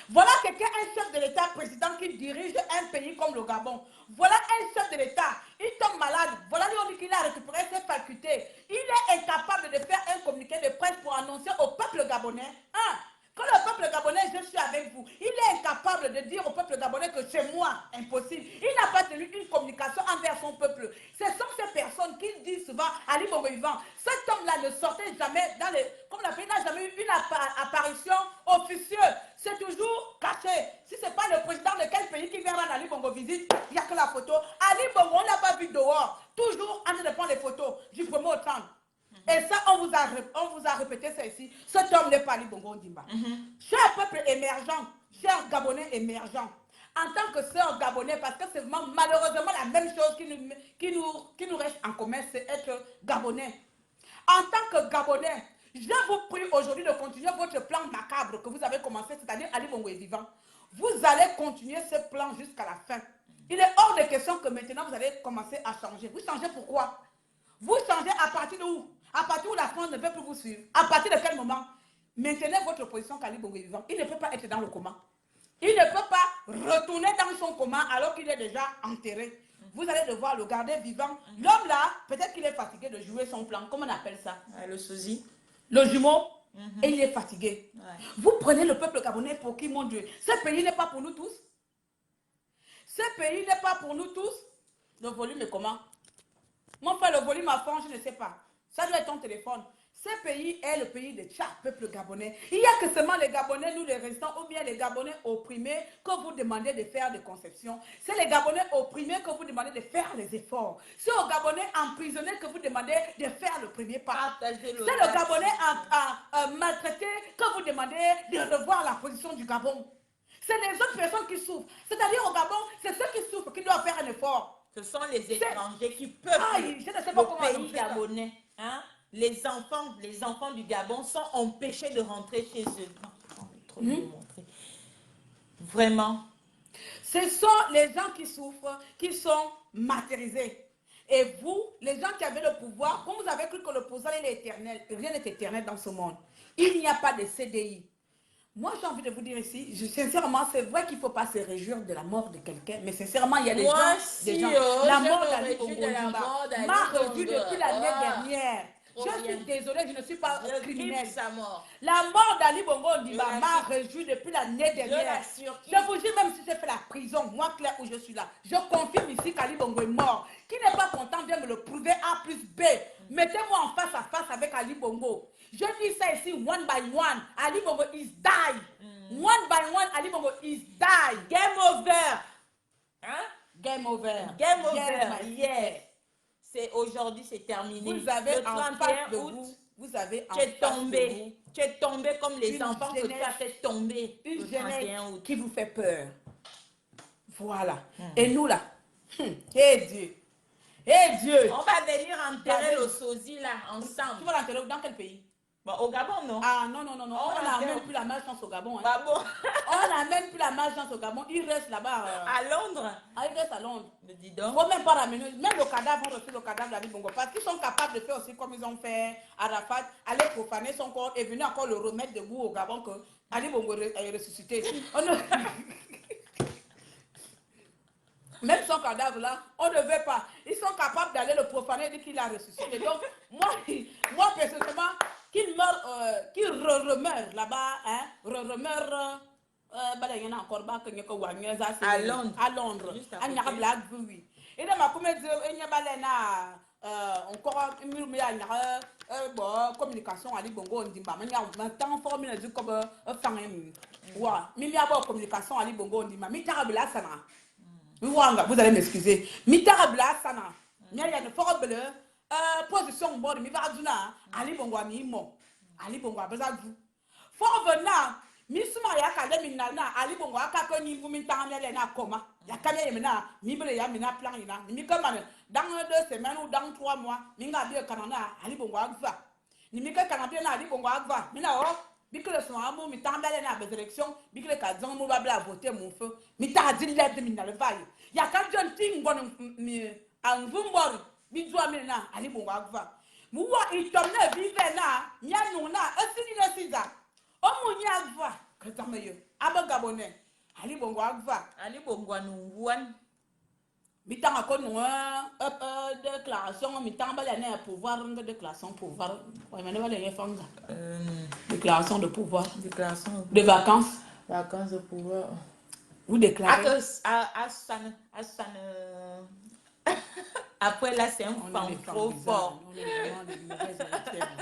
Voilà quelqu'un, un chef de l'État, président qui dirige un pays comme le Gabon. Voilà un chef de l'État. Il tombe malade. Voilà lui on dit qu'il a récupéré ses facultés. Il est incapable de faire un communiqué de presse pour annoncer au peuple gabonais. Hein? Quand le peuple gabonais, je suis avec vous, il est incapable de dire au peuple gabonais que c'est moi, impossible. Il n'a pas tenu une communication envers son peuple. Ce sont ces personnes qui disent souvent, Ali Bongo Ivan, cet homme-là ne sortait jamais dans les... Comme on appelle, il n'a jamais eu une apparition officieuse. C'est toujours caché. Si ce n'est pas le président de quel pays qui vient rendre Ali Bongo visite, il n'y a que la photo. Ali Bongo, on ne l'a pas vu dehors. Toujours en train de prendre les photos du premier au 30. Et ça, on vous a répété ça ici. Cet homme n'est pas Ali Bongo Ondimba. Cher peuple émergent, cher Gabonais émergent, en tant que sœur Gabonais, parce que c'est malheureusement la même chose qui nous reste en commun, c'est être Gabonais. En tant que Gabonais, je vous prie aujourd'hui de continuer votre plan macabre que vous avez commencé, c'est-à-dire Ali Bongo est vivant. Vous allez continuer ce plan jusqu'à la fin. Il est hors de question que maintenant vous allez commencer à changer. Vous changez pourquoi? Vous changez à partir de où? À partir où la France ne veut plus vous suivre. À partir de quel moment? Maintenez votre position qu'Ali Bongo est vivant. Il ne peut pas être dans le coma. Il ne peut pas retourner dans son coma alors qu'il est déjà enterré. Vous allez devoir le garder vivant. L'homme là, peut-être qu'il est fatigué de jouer son plan. Comment on appelle ça? Le sosie. Le jumeau. Et il est fatigué. Vous prenez le peuple gabonais pour qui, mon Dieu? Ce pays n'est pas pour nous tous. Ce pays n'est pas pour nous tous. Le volume est comment? Mon frère, le volume à fond, je ne sais pas. Ça doit être ton téléphone. Ce pays est le pays de chaque peuple gabonais. Il n'y a que seulement les Gabonais, nous les restants, ou bien les Gabonais opprimés, que vous demandez de faire des conceptions. C'est les Gabonais opprimés que vous demandez de faire les efforts. C'est aux Gabonais emprisonnés que vous demandez de faire le premier pas. C'est le Gabonais maltraité que vous demandez de revoir la position du Gabon. C'est les autres personnes qui souffrent. C'est-à-dire au Gabon, c'est ceux qui souffrent qui doivent faire un effort. Ce sont les étrangers qui peuvent le pays gabonais. Hein? Les enfants du Gabon sont empêchés de rentrer chez eux. Vraiment. Ce sont les gens qui souffrent, qui sont martyrisés. Et vous, les gens qui avez le pouvoir, comme vous avez cru que le pouvoir est éternel, rien n'est éternel dans ce monde. Il n'y a pas de CDI. Moi, j'ai envie de vous dire ici, sincèrement, c'est vrai qu'il ne faut pas se réjouir de la mort de quelqu'un, mais sincèrement, il y a des gens, la mort d'Ali Bongo Ondimba m'a réjoui depuis l'année dernière. Je suis désolée, je ne suis pas criminelle. La mort d'Ali Bongo Ondimba m'a réjoui depuis l'année dernière. Je vous dis, même si j'ai fait la prison, moi, Claire, où je suis là, je confirme ici qu'Ali Bongo est mort. Qui n'est pas content vient me le prouver A plus B. Mettez-moi en face à face avec Ali Bongo. Je dis ça ici, one by one. Ali Bongo is die. One by one, Ali Bongo is die. Game over. Hein? Game over. Game over. Yes. C'est aujourd'hui, c'est terminé. Vous avez le 31 août, vous avez tu es tombé comme les enfants que tu as fait tomber. Une jeunesse qui vous fait peur. Voilà. Et nous là, eh Dieu. Eh Dieu. On va venir enterrer le sosie là, ensemble. Tu vas l'enterrer dans quel pays? Bon, au Gabon, non? Ah non. On n'a même plus la malchance au Gabon. Hein. Bah bon. On n'a même plus la malchance au Gabon. Il reste là-bas. À Londres? Il reste à Londres. Dis donc. Il ne faut même pas ramener. Même le cadavre, on refait le cadavre d'Ali Bongo. Parce qu'ils sont capables de faire aussi comme ils ont fait Arafat, aller profaner son corps et venir encore le remettre debout au Gabon que Ali Bongo est ressuscité. Même son cadavre là, on ne veut pas. Ils sont capables d'aller le profaner et dire qu'il a ressuscité. Donc, moi personnellement, qu'il meurt, qu'il remeure là-bas, hein, remeure, il y en a encore à Londres. À Londres. À Black, oui. Et dans ma comédie, il y a encore une communication à Libongo, on dit, mais il y a un temps formé comme il y a une communication à Libongo, on dit, mais il y a vous allez m'excuser. Mitarabla sana. Il y a une forme de position bonne. Mi va dire Ali Bongo mi mo. Ali Bongo a besoin de vous. Faut venir. Mi suma ya kale mi na Ali Bongo aka ko ni vous mi tamele na koma. Ya kale mi na mi bele ya mi na plan ina. Mi comme dans 2 semaines ou dans 3 mois, mi nga bi kanana Ali Bongo agva. Ni mi ka kanapia na Ali Bongo agva. Mi na o bikle son amour mi tambele na bez élection bikle ka zan mo babla voter mon feu mi ta di lebe mi na le vaille ya ka jon ting bon mi an vumbor mi jo mi na Ali Bongo agva mu wa itomne vive na nya nu na asini na siza o mu nya agva ka tamayo abaga Gabonais. Ali Bongo Agva. Ali Bongo Anouan. Mitang a connu déclaration, mitang balane à pouvoir, déclaration pouvoir. Ouais, mais ne les faire déclaration de pouvoir. Déclaration de vacances. Vacances de pouvoir. Vous déclarez. Après là, c'est un fan trop fort. On est vraiment des mauvaises héritières.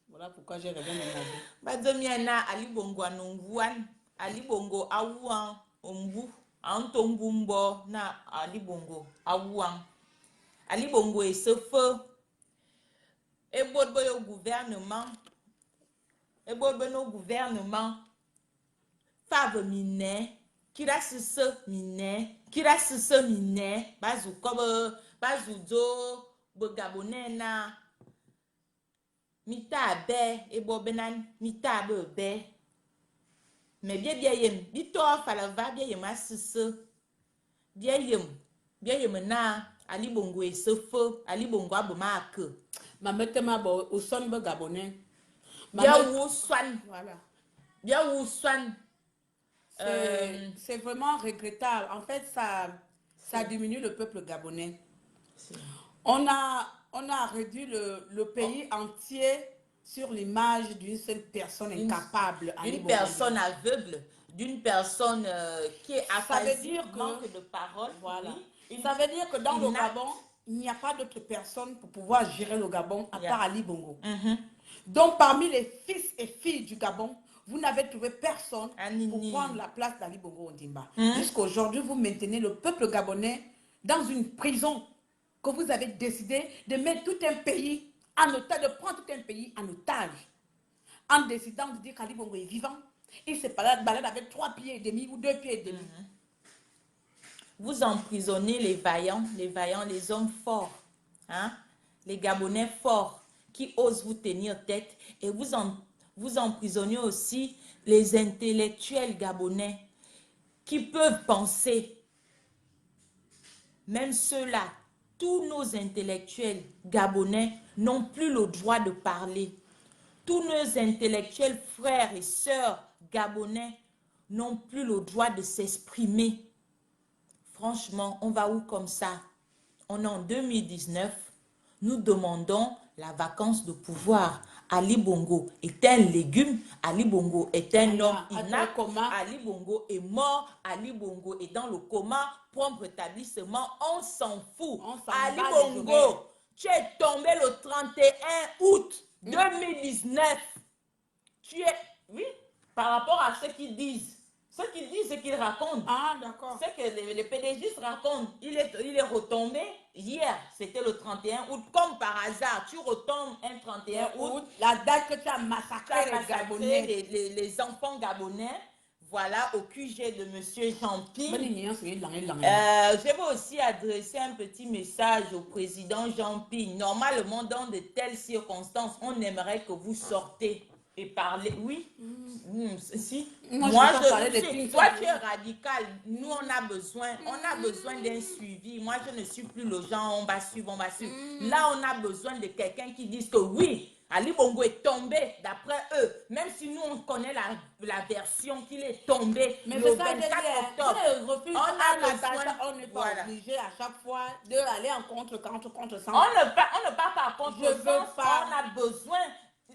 Voilà pourquoi j'ai regardé mon avis. Badomiana Ali Bongo Anouan. Ali Bongo Aouan Ombu. Antombumbo na Ali Bongo Aouan. Ali Bongo est ce feu. Et Bodbo au gouvernement. Et Bodbo au gouvernement. Fave miné. Kira ce miné. Kira ce miné. Bazou comme Bazouzo. Bogabonais na. Mita be. Et Bobenan. Mita be. Mais bien yem, bito falava bien yem asise, bien yem na Ali Bongo et ce feu, Ali Bongo aboma que. Ma mette ma bo au son be Gabonais. Bien ou swan, voilà. Bien ou swan. C'est vraiment regrettable. En fait, ça diminue le peuple gabonais. On a réduit le pays entier sur l'image d'une seule personne incapable. D'une personne aveugle, d'une personne qui est aphasie, manque de parole. Voilà. Ça veut dire que dans le Gabon, il n'y a pas d'autre personne pour pouvoir gérer le Gabon à part Ali Bongo. Donc, parmi les fils et filles du Gabon, vous n'avez trouvé personne pour prendre la place d'Ali Bongo Ondimba. Jusqu'à aujourd'hui, vous maintenez le peuple gabonais dans une prison que vous avez décidé de mettre tout un pays en otage, de prendre tout un pays en otage, en décidant de dire qu'Ali Bongo est vivant. Il se balade avec 3 pieds et demi ou 2 pieds et demi. Vous emprisonnez les vaillants, les hommes forts, hein? Les Gabonais forts qui osent vous tenir tête, et vous emprisonnez aussi les intellectuels gabonais qui peuvent penser. Même ceux-là, tous nos intellectuels gabonais n'ont plus le droit de parler. Tous nos intellectuels frères et sœurs gabonais n'ont plus le droit de s'exprimer. Franchement, on va où comme ça? On est en 2019. Nous demandons la vacance de pouvoir. Ali Bongo est un légume. Ali Bongo est un homme inapte. Ali Bongo est mort. Ali Bongo est dans le coma. Prompt rétablissement. On s'en fout. Ali Bongo, tu es tombé le 31 août 2019. Tu es... Oui, par rapport à ce qu'ils disent. Ce qu'ils disent, ce qu'ils racontent. Ah, d'accord. C'est que les PDG racontent. Il est retombé hier, c'était le 31 août. Comme par hasard, tu retombes un 31 août. La date que tu as massacré les enfants gabonais. Voilà, au QG de M. Jean-Pierre. Je vais aussi adresser un petit message au président Jean-Pierre. Normalement, dans de telles circonstances, on aimerait que vous sortez et parler. Oui. Si. Moi, toi, tu es radical. Nous, on a besoin d'un suivi. Moi, je ne suis plus le genre, on va suivre. Là, on a besoin de quelqu'un qui dise que oui, Ali Bongo est tombé d'après eux. Même si nous, on connaît la version qu'il est tombé. Mais le c'est ça, 24 octobre. On n'est pas obligé à chaque fois d'aller en contre sens. On ne part pas contre sens. On a besoin.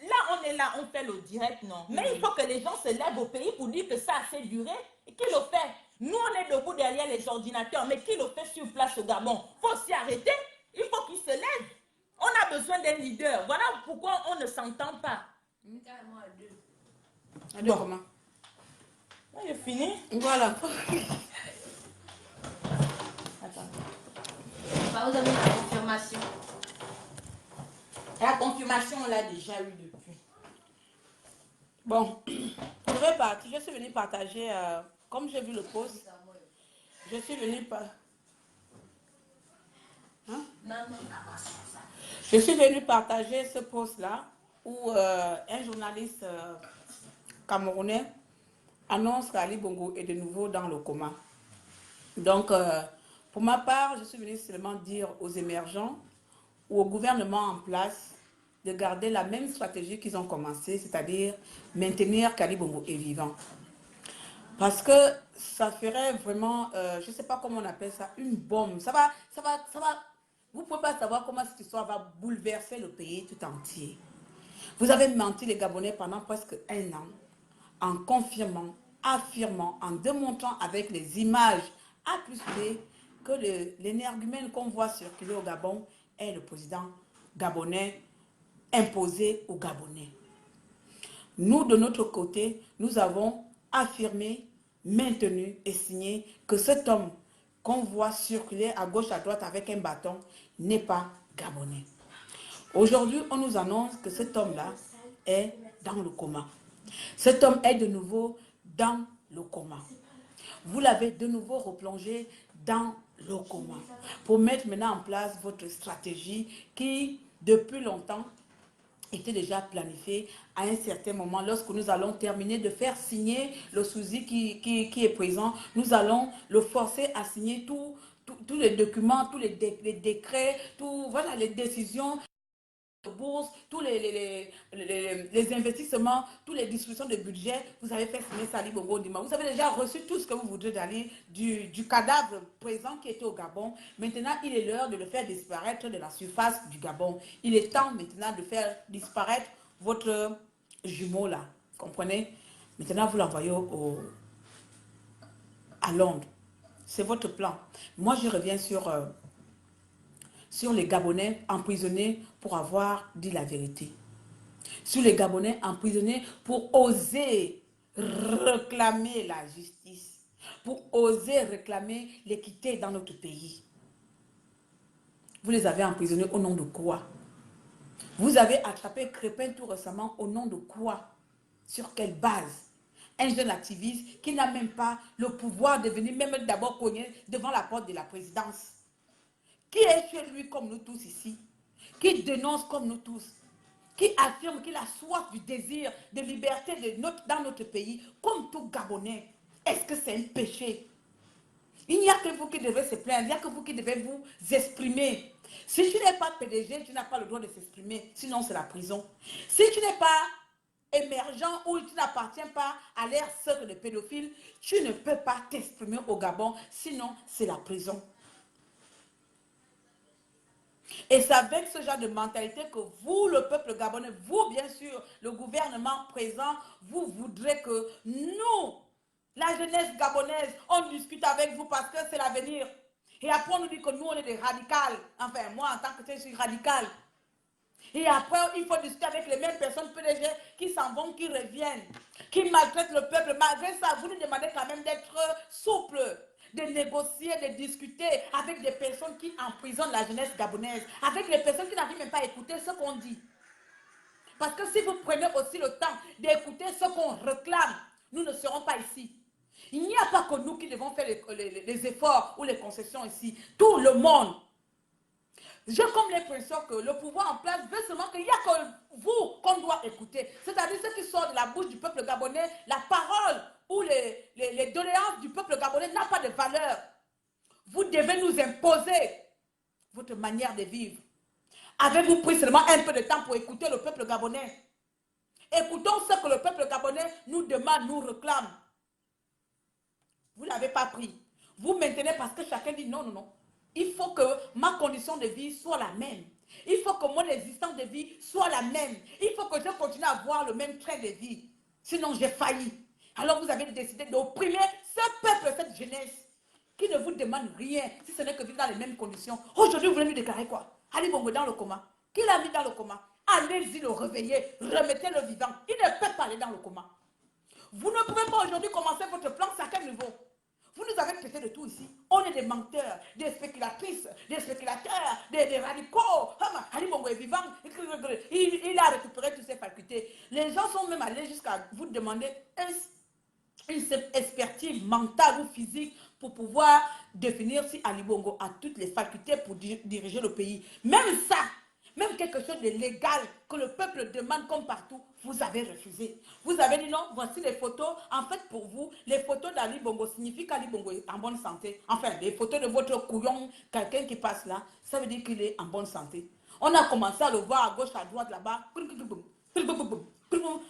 Là, on est là, on fait le direct, non. Mais il faut que les gens se lèvent au pays pour dire que ça a assez duré. Et qui le fait? Nous, on est debout derrière les ordinateurs. Mais qui le fait sur place au Gabon? Il faut s'y arrêter. Il faut qu'ils se lèvent. On a besoin d'un leader. Voilà pourquoi on ne s'entend pas. Carrément à deux. Comment? J'ai fini. Voilà. Attends. Vous avez la confirmation. La confirmation, on l'a déjà eu depuis. Bon, je suis venue partager, comme j'ai vu le post, je suis venue Je suis venue partager ce post-là où un journaliste camerounais annonce qu'Ali Bongo est de nouveau dans le coma. Donc, pour ma part, je suis venue seulement dire aux émergents ou au gouvernement en place de garder la même stratégie qu'ils ont commencé, c'est-à-dire maintenir qu'Ali Bongo est vivant. Parce que ça ferait vraiment, je ne sais pas comment on appelle ça, une bombe. Vous ne pouvez pas savoir comment cette histoire va bouleverser le pays tout entier. Vous avez menti les Gabonais pendant presque un an, en confirmant, affirmant, en démontrant avec les images A plus B que l'énergumène qu'on voit circuler au Gabon est le président gabonais imposé aux Gabonais. Nous, de notre côté, nous avons affirmé, maintenu et signé que cet homme qu'on voit circuler à gauche, à droite avec un bâton n'est pas gabonais. Aujourd'hui, on nous annonce que cet homme-là est dans le coma. Cet homme est de nouveau dans le coma. Vous l'avez de nouveau replongé dans le coma pour mettre maintenant en place votre stratégie qui, depuis longtemps, était déjà planifiée à un certain moment. Lorsque nous allons terminer de faire signer le Souzi qui est présent, nous allons le forcer à signer tous les documents, tous les décrets, voilà, les décisions, bourse, tous les investissements, toutes les discussions de budget, vous avez fait signer Sali Bongo Ndima. Vous avez déjà reçu tout ce que vous voudrez d'aller du cadavre présent qui était au Gabon. Maintenant, il est l'heure de le faire disparaître de la surface du Gabon. Il est temps maintenant de faire disparaître votre jumeau là. Comprenez? Maintenant, vous l'envoyez à Londres. C'est votre plan. Moi, je reviens sur les Gabonais emprisonnés pour avoir dit la vérité. Sur les Gabonais emprisonnés pour oser réclamer la justice, pour oser réclamer l'équité dans notre pays. Vous les avez emprisonnés au nom de quoi? Vous avez attrapé Crépin tout récemment au nom de quoi? Sur quelle base? Un jeune activiste qui n'a même pas le pouvoir de venir même d'abord cogner devant la porte de la présidence. Qui est chez lui comme nous tous ici, qui dénonce comme nous tous, qui affirme qu'il a soif du désir de liberté dans notre pays, comme tout Gabonais. Est-ce que c'est un péché? Il n'y a que vous qui devez se plaindre, il n'y a que vous qui devez vous exprimer. Si tu n'es pas PDG, tu n'as pas le droit de s'exprimer, sinon c'est la prison. Si tu n'es pas émergent ou tu n'appartiens pas à l'ère cercle de pédophiles, tu ne peux pas t'exprimer au Gabon, sinon c'est la prison. Et c'est avec ce genre de mentalité que vous, le peuple gabonais, vous, bien sûr, le gouvernement présent, vous voudrez que nous, la jeunesse gabonaise, on discute avec vous parce que c'est l'avenir. Et après, on nous dit que nous, on est des radicales. Enfin, moi, en tant que tel, je suis radical. Et après, il faut discuter avec les mêmes personnes PDG qui s'en vont, qui reviennent, qui maltraitent le peuple. Malgré ça, vous nous demandez quand même d'être souple, de négocier, de discuter avec des personnes qui emprisonnent la jeunesse gabonaise, avec les personnes qui n'arrivent même pas à écouter ce qu'on dit. Parce que si vous prenez aussi le temps d'écouter ce qu'on réclame, nous ne serons pas ici. Il n'y a pas que nous qui devons faire les efforts ou les concessions ici. Tout le monde. J'ai comme l'impression que le pouvoir en place veut seulement qu'il n'y a que vous qu'on doit écouter. C'est-à-dire ce qui sort de la bouche du peuple gabonais, la parole ou les doléances du peuple gabonais n'a pas de valeur. Vous devez nous imposer votre manière de vivre. Avez-vous pris seulement un peu de temps pour écouter le peuple gabonais? Écoutons ce que le peuple gabonais nous demande, nous réclame. Vous ne l'avez pas pris. Vous maintenez parce que chacun dit non, non, non. Il faut que ma condition de vie soit la même. Il faut que mon existence de vie soit la même. Il faut que je continue à avoir le même train de vie. Sinon, j'ai failli. Alors, vous avez décidé d'opprimer ce peuple, cette jeunesse, qui ne vous demande rien, si ce n'est que vivre dans les mêmes conditions. Aujourd'hui, vous voulez nous déclarer quoi? Ali Bongo dans le coma. Qui l'a mis dans le coma? Allez-y le réveiller, remettez-le vivant. Il ne peut pas aller dans le coma. Vous ne pouvez pas aujourd'hui commencer votre plan, c'est à quel niveau? Vous nous avez traité de tout ici. On est des menteurs, des spéculatrices, des spéculateurs, des radicaux. Ali Bongo est vivant. Il a récupéré toutes ses facultés. Les gens sont même allés jusqu'à vous demander une expertise mentale ou physique pour pouvoir définir si Ali Bongo a toutes les facultés pour diriger le pays. Même ça, même quelque chose de légal que le peuple demande comme partout, vous avez refusé. Vous avez dit non, voici les photos. En fait, pour vous, les photos d'Ali Bongo signifient qu'Ali Bongo est en bonne santé. Enfin, les photos de votre couillon, quelqu'un qui passe là, ça veut dire qu'il est en bonne santé. On a commencé à le voir à gauche, à droite, là-bas.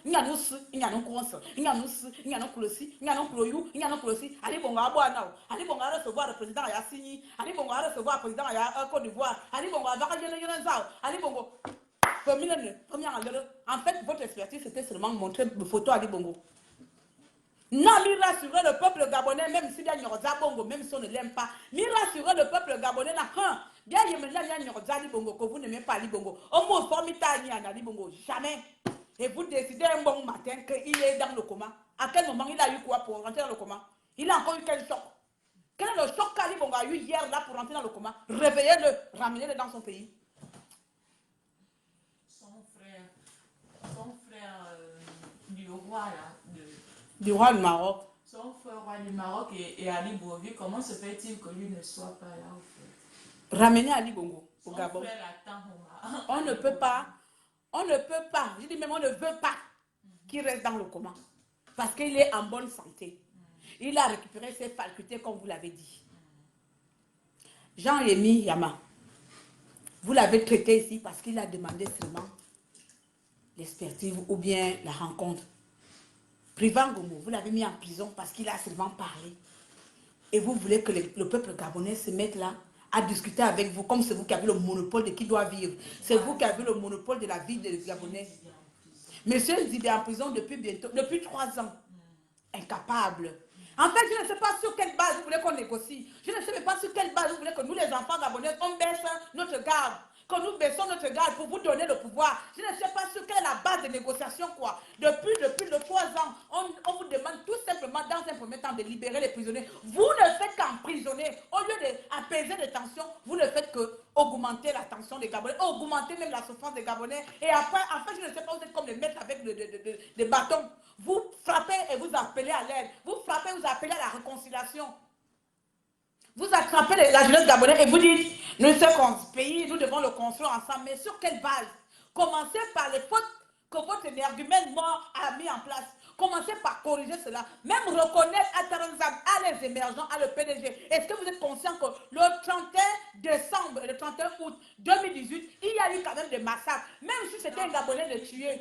Il y a nous, il y a nous commence, il y a nous, il y a nous colosi, il y a nous coloyou, il y a nous colosi. Allez bon à boire now. Allez bon à recevoir le président à Yassini. Allez bon à recevoir le président à Côte d'Ivoire. Allez bon à voir allez bon. En fait, votre expertise c'était seulement montrer des photos à Ali Bongo. Non, il rassurer le peuple gabonais, même s'il y a Nyorza Bongo, même si on ne l'aime pas. Il rassurer le peuple gabonais là. Bien, il y a Nyorza Ali Bongo, que vous n'aimez pas Ali Bongo. Au moins, formidable, il y a Ali Bongo. Jamais. Et vous décidez un bon matin qu'il est dans le coma. À quel moment il a eu quoi pour rentrer dans le coma? Il a encore eu quel choc? Quel est le choc qu'Ali Bongo a eu hier là pour rentrer dans le coma? Réveillez-le, ramenez-le dans son pays. Son frère du roi là, du roi du Maroc. Son frère roi du Maroc et Ali Bourvi, comment se fait-il que lui ne soit pas là en fait? Ramenez Ali Bongo au Son Gabon. Frère attend, on ne peut pas, je dis même on ne veut pas qu'il reste dans le coma. Parce qu'il est en bonne santé. Il a récupéré ses facultés comme vous l'avez dit. Jean-Rémy Yama, vous l'avez traité ici parce qu'il a demandé seulement l'expertise ou bien la rencontre. Privan Gomo, vous l'avez mis en prison parce qu'il a seulement parlé. Et vous voulez que le peuple gabonais se mette là à discuter avec vous, comme c'est vous qui avez le monopole de qui doit vivre. C'est vous qui avez le monopole de la vie des Gabonais. Monsieur Nzibé est en prison depuis 3 ans. Incapable. En fait, je ne sais pas sur quelle base vous voulez qu'on négocie. Je ne sais pas sur quelle base vous voulez que nous, les enfants gabonais, on baisse notre garde. Que nous baissons notre garde pour vous donner le pouvoir. Je ne sais pas sur quelle est la base de négociation, quoi. Depuis les 3 ans, on vous demande tout simplement, dans un premier temps, de libérer les prisonniers. Vous ne faites qu'emprisonner. Au lieu d'apaiser les tensions, vous ne faites que augmenter la tension des Gabonais, augmenter même la souffrance des Gabonais. Et après, en fait, je ne sais pas, vous êtes comme les maîtres avec des bâtons. Vous frappez et vous appelez à l'aide. Vous frappez et vous appelez à la réconciliation. Vous attrapez la jeunesse gabonaise et vous dites, nous sommes pays, nous devons le construire ensemble. Mais sur quelle base? Commencez par les fautes que votre énergumène mort a mis en place. Commencez par corriger cela. Même reconnaître à Taranzam, à les émergents, à le PDG. Est-ce que vous êtes conscient que le 31 décembre et le 31 août 2018, il y a eu quand même des massacres. Même si c'était un Gabonais de tuer.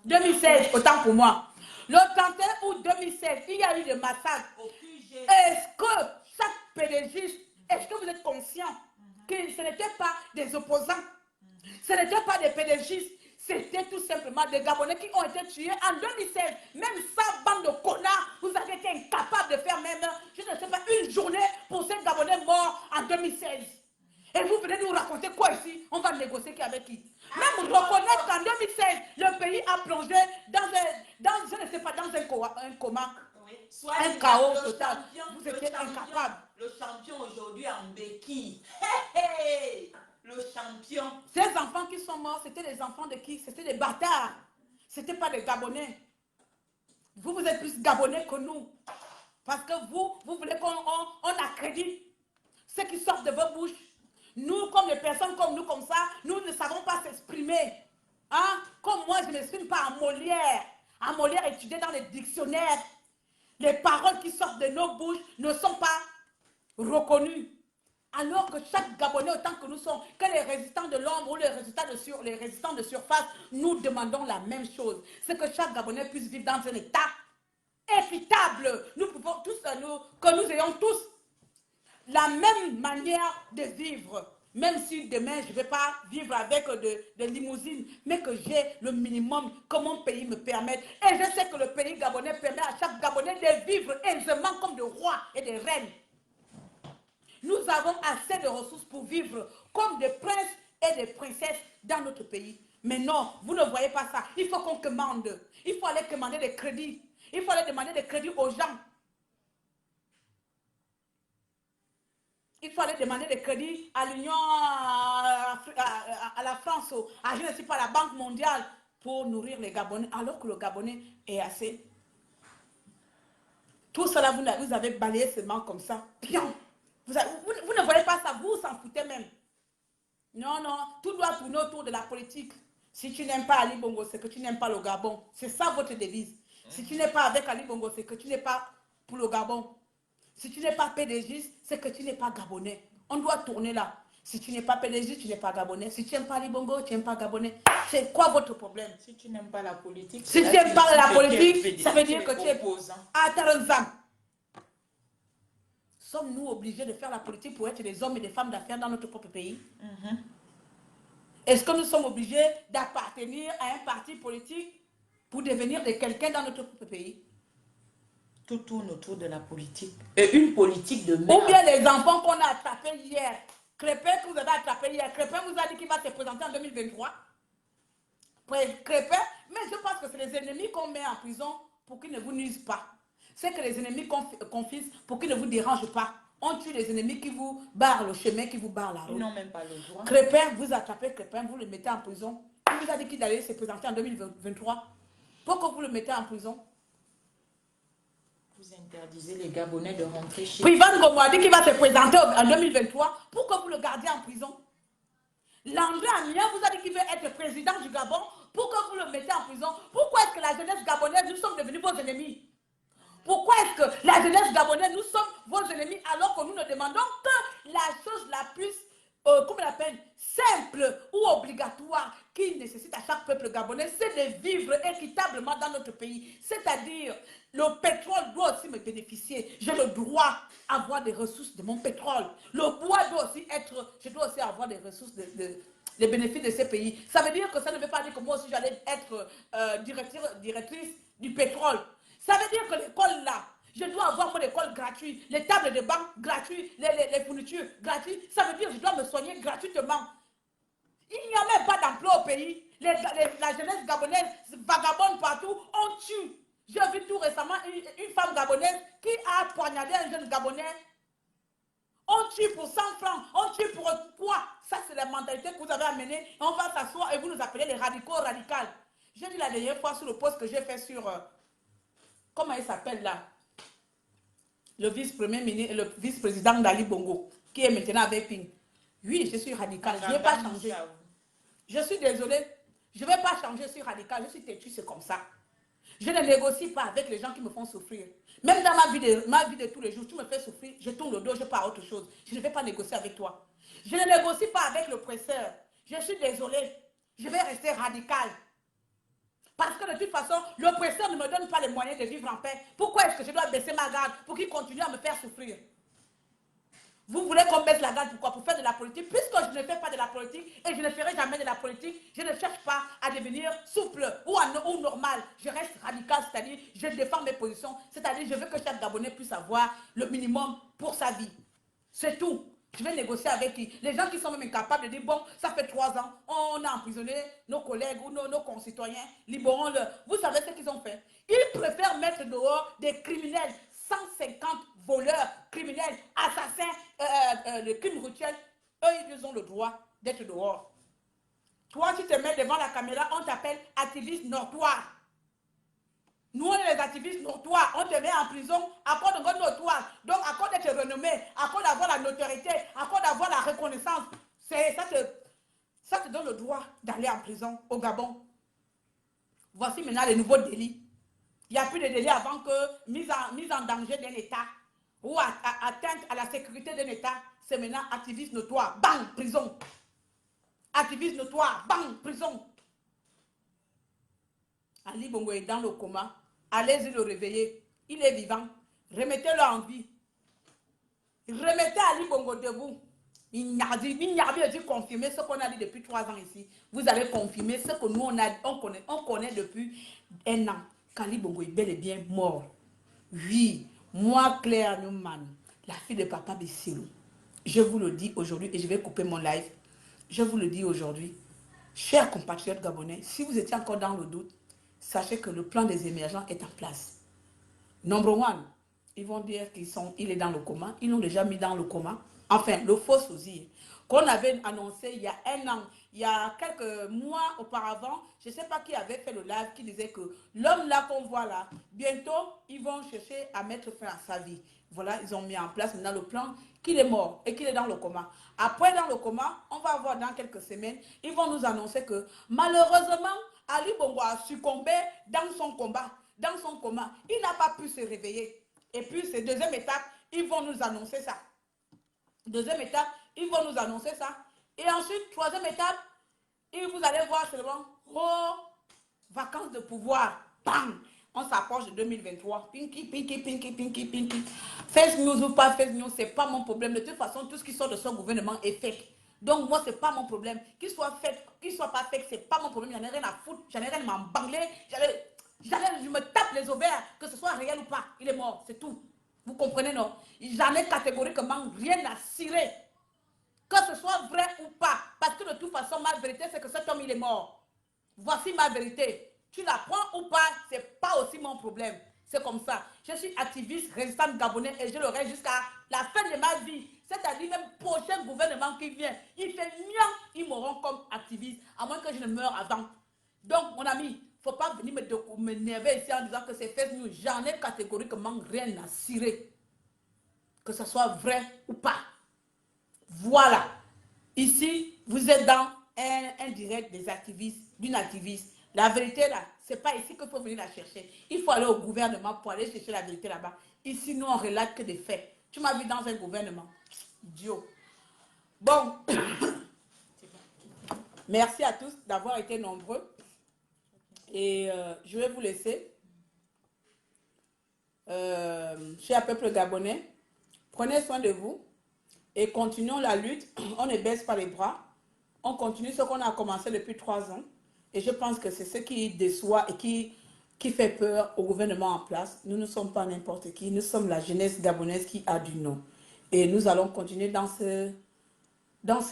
2016, autant pour moi. Le 31 août 2016, il y a eu des massacres. Est-ce que chaque pédagogiste, est-ce que vous êtes conscient que ce n'était pas des opposants, ce n'était pas des pédagogistes, c'était tout simplement des Gabonais qui ont été tués en 2016. Même ça, bande de connards, vous avez été incapable de faire même, je ne sais pas, une journée pour ces Gabonais morts en 2016. Et vous venez nous raconter quoi ici? On va négocier avec qui? Même reconnaître qu'en 2016, le pays a plongé je ne sais pas, dans un coma. Oui. Un chaos total. Vous étiez incapable. Le champion aujourd'hui en béquille. Hey, le champion. Ces enfants qui sont morts, c'était les enfants de qui? C'était des bâtards. Ce n'étaient pas des Gabonais. Vous êtes plus Gabonais que nous. Parce que vous voulez qu'on accrédite ce qui sort de vos bouches. Nous, comme les personnes comme nous, comme ça, nous ne savons pas s'exprimer. Hein? Comme moi, je ne m'exprime pas en Molière. En Molière étudié dans les dictionnaires. Les paroles qui sortent de nos bouches ne sont pas reconnues. Alors que chaque Gabonais, autant que nous sommes, que les résistants de l'ombre ou les résistants de surface, nous demandons la même chose. C'est que chaque Gabonais puisse vivre dans un état équitable. Nous pouvons tous, que nous ayons tous la même manière de vivre. Même si demain, je ne vais pas vivre avec de limousines, mais que j'ai le minimum que mon pays me permette. Et je sais que le pays gabonais permet à chaque Gabonais de vivre aisément comme des rois et des reines. Nous avons assez de ressources pour vivre comme des princes et des princesses dans notre pays. Mais non, vous ne voyez pas ça. Il faut qu'on commande. Il faut aller commander des crédits. Il faut aller demander des crédits aux gens. Il faut aller demander des crédits à l'Union, à la France, à je ne sais pas, la Banque mondiale pour nourrir les Gabonais, alors que le Gabonais est assez. Tout cela, vous avez balayé seulement comme ça. Vous ne voyez pas ça, vous s'en foutez même. Non, non, tout doit tourner autour de la politique. Si tu n'aimes pas Ali Bongo, c'est que tu n'aimes pas le Gabon. C'est ça votre devise. Si tu n'es pas avec Ali Bongo, c'est que tu n'es pas pour le Gabon. Si tu n'es pas PDG, c'est que tu n'es pas Gabonais. On doit tourner là. Si tu n'es pas PDG, tu n'es pas Gabonais. Si tu n'aimes pas les Bongo, tu n'aimes pas Gabonais. C'est quoi votre problème? Si tu n'aimes pas la politique, si tu n'aimes pas la politique, ça veut dire que tu es opposant. Sommes-nous obligés de faire la politique pour être des hommes et des femmes d'affaires dans notre propre pays? Est-ce que nous sommes obligés d'appartenir à un parti politique pour devenir de quelqu'un dans notre propre pays? Tout tourne autour de la politique. Et une politique de merde. Ou bien les enfants qu'on a attrapés hier. Crépin que vous avez attrapé hier. Crépin vous a dit qu'il va se présenter en 2023. Crépin, mais je pense que c'est les ennemis qu'on met en prison pour qu'ils ne vous nuisent pas. C'est que les ennemis confisquent pour qu'ils ne vous dérangent pas. On tue les ennemis qui vous barrent le chemin, qui vous barrent la route. Ils n'ont même pas le droit. Crépin, vous attrapez Crépin, vous le mettez en prison. Il vous a dit qu'il allait se présenter en 2023. Pourquoi vous le mettez en prison? Vous interdisez les Gabonais de rentrer chez Privan Gomo a dit qu'il va se présenter en 2023. Pourquoi vous le gardez en prison? Landry Amia vous a dit qu'il veut être président du Gabon. Pourquoi vous le mettez en prison? Pourquoi est-ce que la jeunesse gabonaise, nous sommes devenus vos ennemis? Pourquoi est-ce que la jeunesse gabonaise, nous sommes vos ennemis alors que nous ne demandons que la chose la plus, comment on l'appelle, simple ou obligatoire qui nécessite à chaque peuple gabonais, c'est de vivre équitablement dans notre pays. C'est-à-dire, le pétrole doit aussi me bénéficier. J'ai le droit d'avoir des ressources de mon pétrole. Le bois doit aussi être, je dois aussi avoir des ressources des bénéfices de ces pays. Ça veut dire que ça ne veut pas dire que moi aussi j'allais être directrice du pétrole. Ça veut dire que l'école là, je dois avoir mon école gratuite, les tables de banque gratuites, les fournitures gratuites. Ça veut dire que je dois me soigner gratuitement. Il n'y a même pas d'emploi au pays. La jeunesse gabonaise vagabonde partout. On tue. J'ai vu tout récemment une femme gabonaise qui a poignardé un jeune gabonais. On tue pour 100 francs. On tue pour quoi? Ça, c'est la mentalité que vous avez amenée. On va s'asseoir et vous nous appelez les radicaux radicales. J'ai dit la dernière fois sur le post que j'ai fait sur... comment il s'appelle là? Le vice-premier ministre, le vice-président d'Ali Bongo, qui est maintenant avec Ping. Oui, je suis radical. Je ne vais pas changer. Je suis désolée. Je ne vais pas changer, je suis radical. Je suis têtu, c'est comme ça. Je ne négocie pas avec les gens qui me font souffrir. Même dans ma vie de tous les jours, tu me fais souffrir, je tourne le dos, je pars à autre chose. Je ne vais pas négocier avec toi. Je ne négocie pas avec l'oppresseur. Je suis désolée. Je vais rester radical. Parce que de toute façon, l'oppresseur ne me donne pas les moyens de vivre en paix. Pourquoi est-ce que je dois baisser ma garde pour qu'il continue à me faire souffrir? Vous voulez qu'on baisse la garde, pourquoi? Pour faire de la politique. Puisque je ne fais pas de la politique et je ne ferai jamais de la politique, je ne cherche pas à devenir souple ou normal. Je reste radical, c'est-à-dire je défends mes positions. C'est-à-dire je veux que chaque Gabonais puisse avoir le minimum pour sa vie. C'est tout. Je vais négocier avec qui? Les gens qui sont même incapables de dire, bon, ça fait 3 ans, on a emprisonné nos collègues ou nos concitoyens, libérons-le. Vous savez ce qu'ils ont fait? Ils préfèrent mettre dehors des criminels, 150 voleurs, criminels, assassins, de crimes routiers. Eux, ils ont le droit d'être dehors. Toi, tu te mets devant la caméra, on t'appelle activiste notoire. Nous, on est les activistes notoires. On te met en prison à cause de votre notoire. Donc, à cause d'être renommé, à cause d'avoir la notoriété, à cause d'avoir la reconnaissance, ça te donne le droit d'aller en prison au Gabon. Voici maintenant les nouveaux délits. Il n'y a plus de délits avant que mise en danger d'un État ou atteinte à la sécurité d'un État. C'est maintenant activiste notoire. Bang, prison. Activiste notoire. Bang, prison. Ali Bongo est dans le coma. Allez-y le réveiller. Il est vivant. Remettez-le en vie. Remettez Ali Bongo debout. Il n'a dit confirmer ce qu'on a dit depuis 3 ans ici. Vous allez confirmer ce que nous on connaît depuis 1 an. qu'Ali Bongo est bel et bien mort. Oui, moi Claire Newman, la fille de Papa Bissirou, je vous le dis aujourd'hui et je vais couper mon live. Je vous le dis aujourd'hui, chers compatriotes gabonais, si vous étiez encore dans le doute, sachez que le plan des émergents est en place. Number one, ils vont dire qu'il est dans le coma. Ils l'ont déjà mis dans le coma. Enfin, le faux sosie qu'on avait annoncé il y a 1 an, il y a quelques mois auparavant, je ne sais pas qui avait fait le live, qui disait que l'homme là qu'on voit là, bientôt, ils vont chercher à mettre fin à sa vie. Voilà, ils ont mis en place maintenant le plan qu'il est mort et qu'il est dans le coma. Après, dans le coma, on va voir dans quelques semaines, ils vont nous annoncer que malheureusement, Ali Bongo a succombé dans son combat, dans son coma. Il n'a pas pu se réveiller. Et puis, c'est deuxième étape, ils vont nous annoncer ça. Deuxième étape, ils vont nous annoncer ça. Et ensuite, troisième étape, et vous allez voir seulement, oh, vacances de pouvoir, bam, on s'approche de 2023, pinky, pinky, pinky, pinky, pinky. Fake news ou pas fake news, c'est pas mon problème. De toute façon, tout ce qui sort de son gouvernement est fake. Donc moi, c'est pas mon problème. Qu'il soit fake, qu'il soit pas fake, c'est pas mon problème. J'en ai rien à foutre, j'en ai rien à m'embangler. Je me tape les ovaires, que ce soit réel ou pas. Il est mort, c'est tout. Vous comprenez, non? J'en ai catégoriquement rien à cirer. Que ce soit vrai ou pas. Parce que de toute façon, ma vérité, c'est que cet homme, il est mort. Voici ma vérité. Tu la prends ou pas, c'est pas aussi mon problème. C'est comme ça. Je suis activiste, résistante gabonais et je le reste jusqu'à la fin de ma vie. C'est-à-dire même prochain gouvernement qui vient, il fait mieux, ils mourront comme activiste, à moins que je ne meure avant. Donc, mon ami, il ne faut pas venir m'énerver ici en disant que c'est fake news. J'en ai catégoriquement rien à cirer. Que ce soit vrai ou pas. Voilà. Ici, vous êtes dans un direct des activistes, d'une activiste. La vérité, là, c'est pas ici qu'il faut venir la chercher. Il faut aller au gouvernement pour aller chercher la vérité là-bas. Ici, nous, on relate que des faits. Tu m'as vu dans un gouvernement. Idiot. Bon. Merci à tous d'avoir été nombreux. Et je vais vous laisser. Cher peuple gabonais, prenez soin de vous et continuons la lutte. On ne baisse pas les bras. On continue ce qu'on a commencé depuis 3 ans. Et je pense que c'est ce qui déçoit et qui fait peur au gouvernement en place. Nous ne sommes pas n'importe qui. Nous sommes la jeunesse gabonaise qui a du nom. Et nous allons continuer dans ce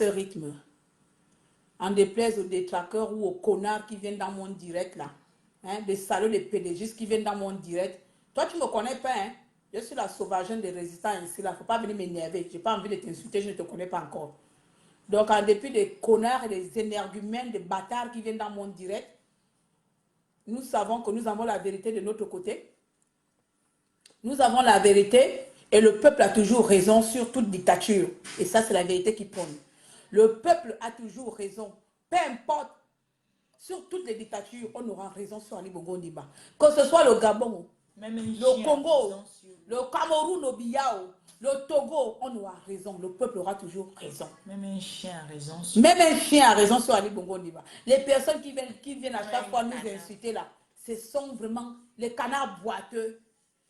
rythme. En déplaise aux détraqueurs ou aux connards qui viennent dans mon direct là. Hein, des salauds, des pédégistes qui viennent dans mon direct. Toi, tu ne me connais pas. Hein? Je suis la sauvageonne des résistants ici là. Il ne faut pas venir m'énerver. Je n'ai pas envie de t'insulter. Je ne te connais pas encore. Donc, en dépit des connards et des énergumènes, des bâtards qui viennent dans mon direct, nous savons que nous avons la vérité de notre côté. Nous avons la vérité et le peuple a toujours raison sur toute dictature. Et ça, c'est la vérité qui prône. Le peuple a toujours raison. Peu importe, sur toutes les dictatures, on aura raison sur Ali Bongo Ondimba. Que ce soit le Gabon, le Congo, le Cameroun, le Biao, le Togo, on aura raison. Le peuple aura toujours raison. Même un chien a raison. Même un chien a raison sur Ali Bongo Ondimba. Les personnes qui viennent à chaque fois nous insulter là, ce sont vraiment les canards boiteux.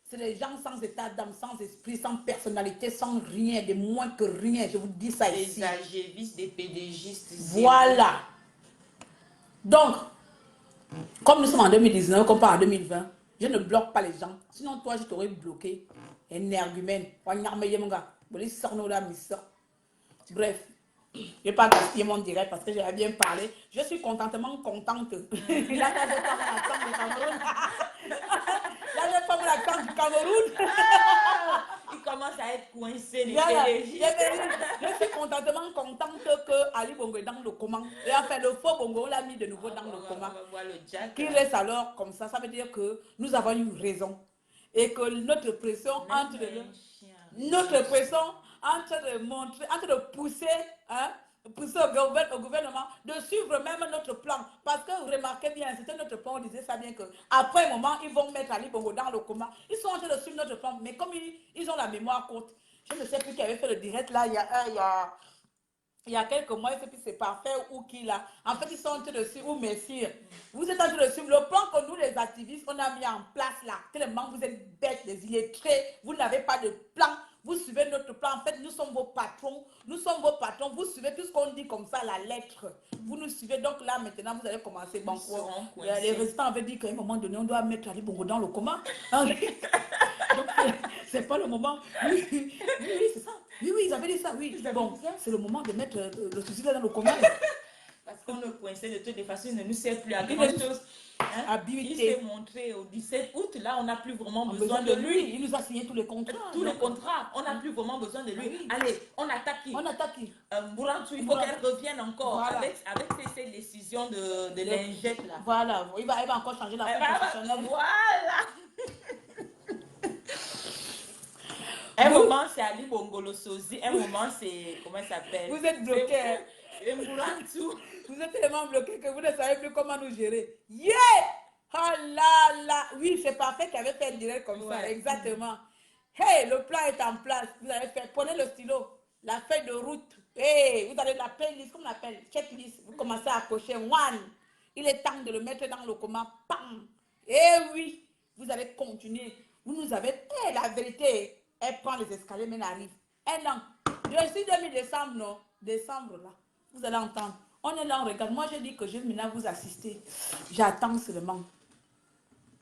C'est des gens sans état d'âme, sans esprit, sans personnalité, sans rien, de moins que rien. Je vous dis ça ici. Des agévistes, des pédégistes. Voilà. Donc, comme nous sommes en 2019, comme pas en 2020, je ne bloque pas les gens. Sinon, toi, je t'aurais bloqué. Énergumène. Bref, je ne vais pas gaspiller mon direct parce que j'avais bien parlé. Je suis contentement contente. Là, je parle l'accent du Cameroun. Il commence à être coincé. Voilà. Je suis contentement contente que Ali Bongo est dans le coma. Et enfin, le faux Bongo, on l'a mis de nouveau dans le coma. Qui reste alors comme ça. Ça veut dire que nous avons eu raison. Et que notre pression entre de pousser, hein, pousser au gouvernement de suivre même notre plan. Parce que vous remarquez bien, c'était notre plan, on disait ça bien que après un moment, ils vont mettre Ali Bongo dans le coma. Ils sont en train de suivre notre plan, mais comme ils ont la mémoire courte, je ne sais plus qui avait fait le direct là, il y a quelques mois, et puis c'est parfait ou qui là. En fait, ils sont en train de suivre, ou messire. Vous êtes en train de suivre le plan que nous, les activistes, on a mis en place là. Tellement vous êtes bêtes, des illettrés, vous n'avez pas de plan. Vous suivez notre plan. En fait, nous sommes vos patrons. Nous sommes vos patrons. Vous suivez tout ce qu'on dit comme ça, la lettre. Vous nous suivez. Donc là, maintenant, vous allez commencer. Bon, les résistants avaient dit qu'à un moment donné, on doit mettre Ali Bongo dans le coma. Donc, c'est pas le moment. Oui, c'est ça. Oui, ils avaient dit ça, oui. Bon, c'est le moment de mettre le suicide dans le coma. Parce qu'on le coinçait de toutes les façons, il ne nous sert plus à grand chose. Hein? Il s'est montré au 17 août, là on n'a plus vraiment besoin de lui. Il nous a signé tous les contrats. Tous les contrats, on n'a plus vraiment besoin de lui. Oui. Allez, on attaque qui? On attaque qui? Bourantou, il faut qu'elle revienne encore voilà. avec ces décisions de l'ingette là. Voilà, il va encore changer la constitutionnelle. Voilà. Un moment c'est Ali Bongolo Sozi, un moment c'est, comment ça s'appelle? Vous êtes bloqués. Vous êtes tellement bloqués que vous ne savez plus comment nous gérer. Yeah! Oh là là! Oui, c'est parfait qu'il avait fait un direct comme ça, exactement. Hey, le plan est en place. Vous avez fait, prenez le stylo. la feuille de route. Hey, vous avez la playlist, comment on appelle, checklist. Vous commencez à cocher one. Il est temps de le mettre dans le coma. Pam. Eh oui, vous allez continuer. Vous nous avez... la vérité, elle prend les escaliers, mais elle arrive. Un an. Je suis 2000 non? Décembre, là. Vous allez entendre. On est là, on regarde. Moi, j'ai dit que je vais maintenant vous assister. J'attends seulement.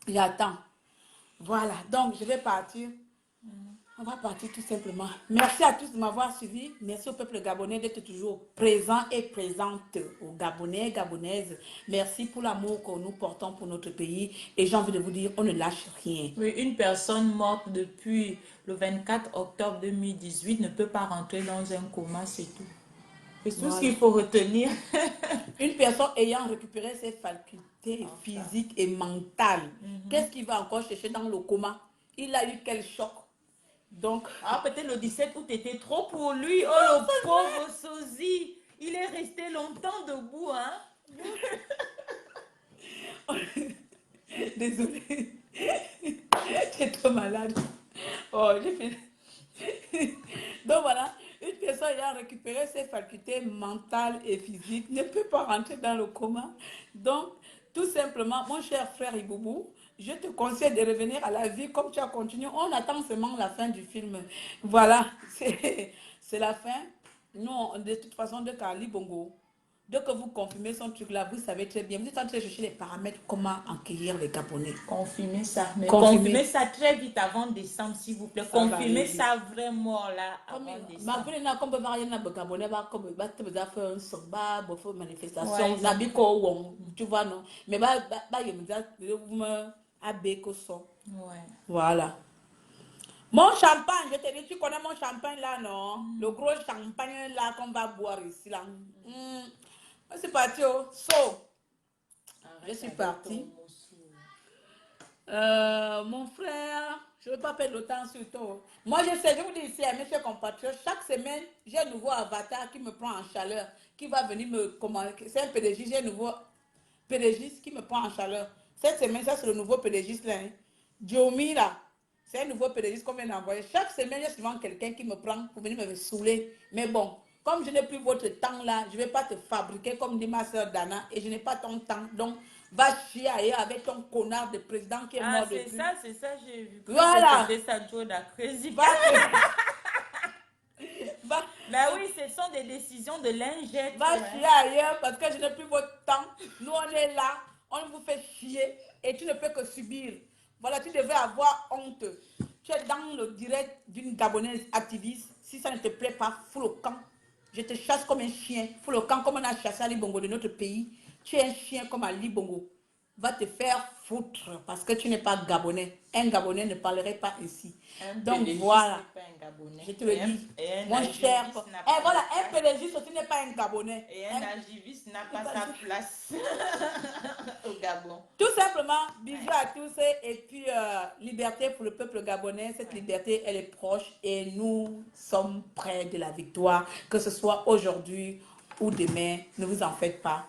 J'attends. Voilà. Donc, je vais partir. On va partir tout simplement. Merci à tous de m'avoir suivi. Merci au peuple gabonais d'être toujours présent et présente aux Gabonais et Gabonaises. Merci pour l'amour que nous portons pour notre pays. Et j'ai envie de vous dire, on ne lâche rien. Oui, une personne morte depuis le 24 octobre 2018 ne peut pas rentrer dans un coma, c'est tout. C'est tout ce qu'il faut retenir. Une personne ayant récupéré ses facultés physiques et mentales, qu'est-ce qu'il va encore chercher dans le coma? Il a eu quel choc? Donc, peut-être le 17 août était trop pour lui. Oh, le pauvre sosie. Il est resté longtemps debout, hein? Désolée. J'étais trop malade. Oh, j'ai fait... Donc voilà, une personne ayant récupéré ses facultés mentales et physiques ne peut pas rentrer dans le coma. Donc, tout simplement, mon cher frère Iboubou, je te conseille de revenir à la vie comme tu as continué. On attend seulement la fin du film. Voilà, c'est la fin. Non, de toute façon, de Carly Bongo, dès que vous confirmez son truc là, vous savez très bien. Vous êtes en train de chercher les paramètres, comment accueillir les Gabonais. Confirmez ça. Mais confirmez ça très vite avant décembre, s'il vous plaît. Confirmez ça vraiment là avant décembre. Tu vois, non? Mais voilà. Mon champagne, je te dis, tu connais mon champagne là, non? Le gros champagne là qu'on va boire ici là. C'est parti, oh. Je suis partie. Mon frère, je ne veux pas perdre le temps sur toi. Moi, je sais, je vous dis ici, mes chers compatriotes, chaque semaine, j'ai un nouveau avatar qui me prend en chaleur, qui va venir me commander. C'est un PDG, j'ai un nouveau PDG qui me prend en chaleur. Cette semaine, ça c'est le nouveau PDG là. Hein. Diomi là, c'est un nouveau PDG qu'on vient d'envoyer. Chaque semaine, j'ai souvent quelqu'un qui me prend pour venir me saouler. Mais bon, comme je n'ai plus votre temps là, je ne vais pas te fabriquer comme dit ma soeur Dana et je n'ai pas ton temps. Donc, va chier ailleurs avec ton connard de président qui est mort depuis. C'est ça, j'ai vu. Voilà. C'est ça, Joe Crazy. Mais oui, ce sont des décisions de lingette. Va chier ailleurs parce que je n'ai plus votre temps. Nous, on est là, on vous fait chier et tu ne peux que subir. Voilà, tu devrais avoir honte. Tu es dans le direct d'une Gabonaise activiste. Si ça ne te plaît pas, fous le camp. Je te chasse comme un chien. Fous le camp comme on a chassé Ali Bongo de notre pays. Tu es un chien comme Ali Bongo. Va te faire foutre parce que tu n'es pas Gabonais. Un Gabonais ne parlerait pas ici. Donc voilà. Je te le dis. Mon cher. Et voilà, un pédégiste aussi n'est pas un Gabonais. Et un agiviste n'a pas sa place au Gabon. Tout simplement, bisous à tous et puis liberté pour le peuple gabonais. Cette liberté, elle est proche et nous sommes près de la victoire, que ce soit aujourd'hui ou demain. Ne vous en faites pas.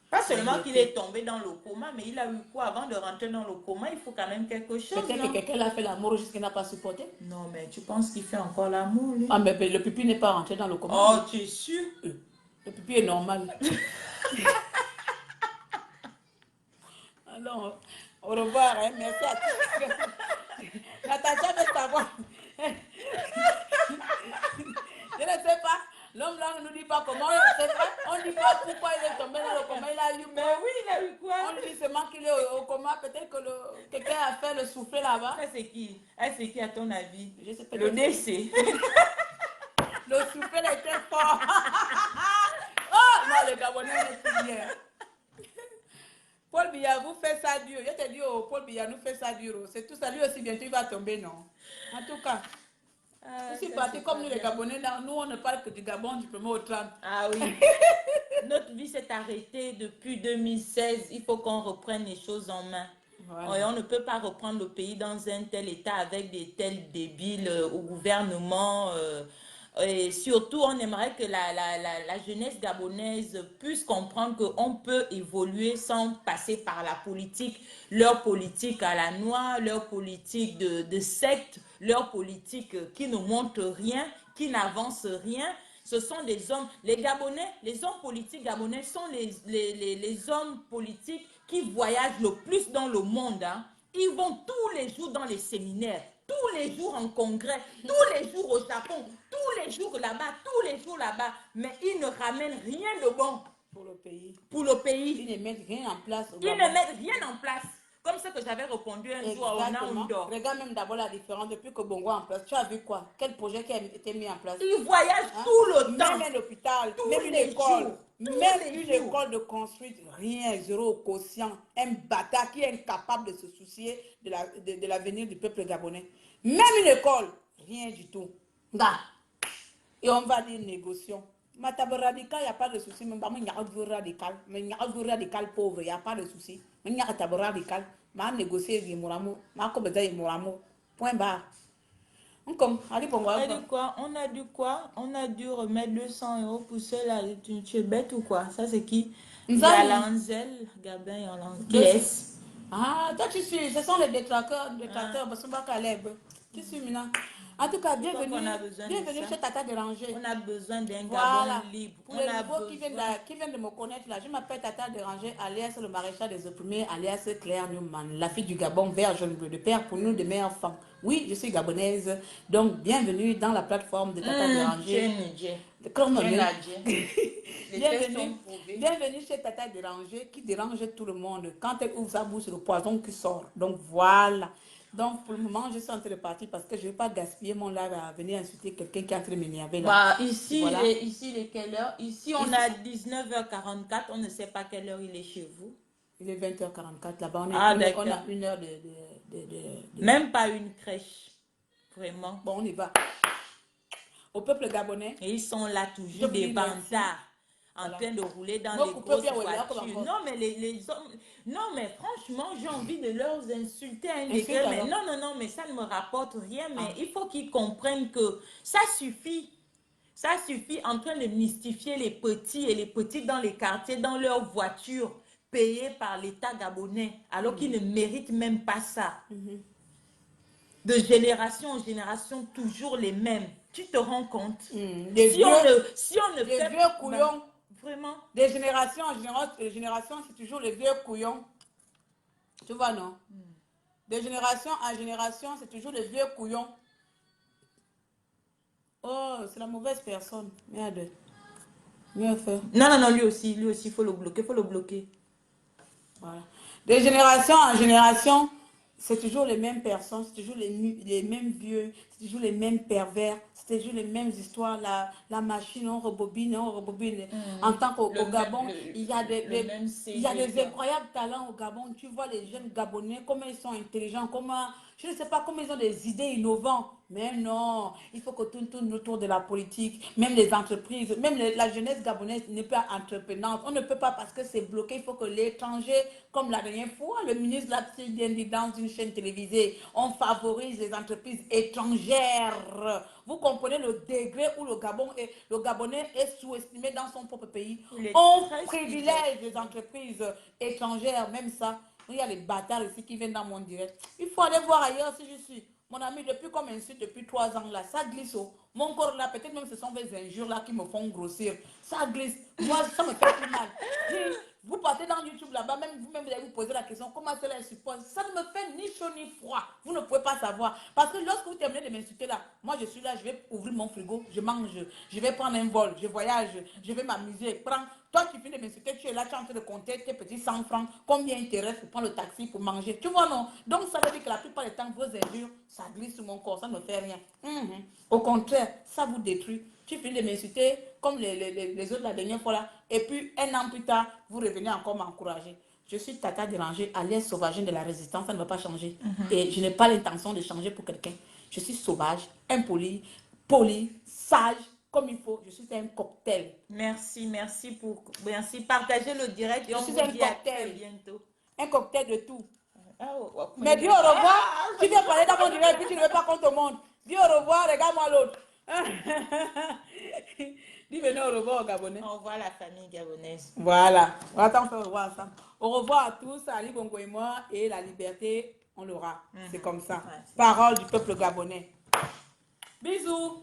Pas seulement qu'il est tombé dans le coma, mais il a eu quoi avant de rentrer dans le coma? Il faut quand même quelque chose. Peut-être que quelqu'un a fait l'amour jusqu'il n'a pas supporté. Non, mais tu penses qu'il fait encore l'amour, lui? Ah, mais le pipi n'est pas rentré dans le coma. Oh, tu es sûr? Le pipi est normal. Alors, au revoir, hein. Merci à tous. Natacha veut savoir. Je ne sais pas. L'homme là ne nous dit pas comment, c'est vrai, on ne dit pas pourquoi il est tombé dans le coma, il a eu quoi. Mais oui, il a eu quoi? On lui dit seulement qu'il est au coma, peut-être que quelqu'un a fait le souffler là-bas. Ça c'est qui? C'est qui à ton avis? Je sais pas. Le décès. Le souffler était fort. Oh non, les Gabonais ne sont bien. Paul Biya, vous faites ça dur. Je te dis, oh, Paul Biya nous fait ça dur. C'est tout ça, lui aussi bientôt il va tomber, non? En tout cas. Je suis parti comme nous les Gabonais, là, nous on ne parle que du Gabon du 1er au 30. Ah oui. Notre vie s'est arrêtée depuis 2016. Il faut qu'on reprenne les choses en main. Voilà. Et on ne peut pas reprendre le pays dans un tel état avec des tels débiles au gouvernement. Et surtout, on aimerait que la jeunesse gabonaise puisse comprendre qu'on peut évoluer sans passer par la politique. Leur politique à la noix, leur politique de secte, leur politique qui ne montre rien, qui n'avancent rien. Ce sont des hommes, les Gabonais, les hommes politiques gabonais sont les hommes politiques qui voyagent le plus dans le monde. Hein. Ils vont tous les jours dans les séminaires, tous les jours en congrès, tous les jours au Japon, tous les jours là-bas, tous les jours là-bas. Mais ils ne ramènent rien de bon pour le pays. Pour le pays. Ils ne mettent rien en place. Ils ne mettent rien en place. Comme ce que j'avais répondu un jour à Onaoundo. Regarde même d'abord la différence depuis que Bongo est en place. Tu as vu quoi? Quel projet qui a été mis en place? Ils voyagent tout le temps. Même un hôpital, même une école. Même une école de construite, rien, zéro quotient. Un bâtard qui est incapable de se soucier de l'avenir du peuple gabonais. Même une école, rien du tout. Et on va dire négocions. Matabo radical, il n'y a pas de souci. Même pas un radical. Mais il y a un radical pauvre, il n'y a pas de souci. Mais il y a un tabo radical. Mais négocier avec Mouramo. Point barre. On a dit quoi? On a dû remettre 200 € pour cela. Tu es bête ou quoi? Ça c'est qui? Yalanzel, Gabin Yalanzel. Qui est-ce? Ah, toi tu suis. Ce sont les détracteurs. Tu suis maintenant. En tout cas, bienvenue chez Tata Déranger. On a besoin d'un Gabon libre. Pour les nouveaux qui viennent de me connaître, là, je m'appelle Tata Déranger, alias le maréchal des opprimés, alias Claire Newman, la fille du Gabon, vert, jaune, bleu de père, pour nous, de meilleures femmes. Oui, je suis gabonaise, donc bienvenue dans la plateforme de Tata Déranger. Bienvenue chez Tata Déranger, qui dérange tout le monde. Quand elle ouvre sa bouche, c'est le poison qui sort. Donc voilà. Donc, pour le moment, je suis en train de partir parce que je ne vais pas gaspiller mon live à venir insulter quelqu'un qui est en train de m'énerver là. Bah, ici, voilà. Ici, il est quelle heure? Ici, on a 19h44. On ne sait pas quelle heure il est chez vous. Il est 20h44. Là-bas, on a une heure de... Même pas une crèche. Vraiment. Bon, on y va. Au peuple gabonais. Et ils sont là toujours des bandards. En train de rouler dans les grosses voitures. Non, mais les hommes... Non, mais franchement, j'ai envie de leur insulter à un degré. Mais non, mais ça ne me rapporte rien. Mais il faut qu'ils comprennent que ça suffit. Ça suffit en train de mystifier les petits et les petites dans les quartiers, dans leurs voitures, payées par l'État gabonais, alors qu'ils ne méritent même pas ça. De génération en génération, toujours les mêmes. Tu te rends compte? Si on ne fait vieux couillons. Vraiment. Des générations en génération, c'est toujours les vieux couillons. Tu vois, non? De génération en génération, c'est toujours les vieux couillons. Oh, c'est la mauvaise personne. Merde. Mieux faire. Non, lui aussi, il faut le bloquer, Voilà. De génération en génération, c'est toujours les mêmes personnes, c'est toujours les mêmes vieux, c'est toujours les mêmes pervers, c'est toujours les mêmes histoires. La machine, on rebobine. En tant qu'au Gabon, il y a des incroyables talents au Gabon. Tu vois les jeunes Gabonais, comment ils sont intelligents, comment, je ne sais pas, comment ils ont des idées innovantes. Mais non, il faut que tout tourne autour de la politique, même les entreprises, même la jeunesse gabonaise n'est pas entreprenante. On ne peut pas parce que c'est bloqué. Il faut que l'étranger, comme la dernière fois, le ministre Lapsi vient dit dans une chaîne télévisée, on favorise les entreprises étrangères. Vous comprenez le degré où le Gabonais est sous-estimé dans son propre pays. On privilège les entreprises étrangères, même ça. Il y a les bâtards ici qui viennent dans mon direct. Il faut aller voir ailleurs si je suis. Mon ami, depuis comme insulte, depuis 3 ans là, ça glisse. Mon corps là, peut-être même ce sont des injures là qui me font grossir. Ça glisse. Moi, ça me fait plus mal. Vous partez dans YouTube là-bas, même vous-même vous allez vous poser la question, comment cela suppose? Ça ne me fait ni chaud ni froid. Vous ne pouvez pas savoir. Parce que lorsque vous terminez de m'insulter là, moi je suis là, je vais ouvrir mon frigo, je mange, je vais prendre un vol, je voyage, je vais m'amuser. Toi tu finis de m'insulter, tu es là, tu es en train de compter tes petits 100 francs, combien il te reste pour prendre le taxi, pour manger. Tu vois non? Donc ça veut dire que la plupart du temps, vos injures, ça glisse sur mon corps, ça ne me fait rien. Au contraire, ça vous détruit. Tu finis de m'insulter comme les autres la dernière fois là. Et puis, un an plus tard, vous revenez encore m'encourager. Je suis Tata Déranger, alias sauvagine de la résistance, ça ne va pas changer. Et je n'ai pas l'intention de changer pour quelqu'un. Je suis sauvage, impoli, poli, sage, comme il faut. Je suis un cocktail. Merci. Partagez le direct. Je suis un cocktail. Bientôt. Un cocktail de tout. Mais dis au revoir. Tu viens parler dans mon direct, puis tu ne veux pas qu'on te montre. Dis au revoir, regarde-moi l'autre. Dis venez au revoir au Gabonais. Au revoir la famille gabonaise. Voilà. Attends, on fait au revoir ensemble. Au revoir à tous, Ali Bongo et moi, et la liberté, on l'aura. C'est comme ça. Parole du peuple gabonais. Bisous.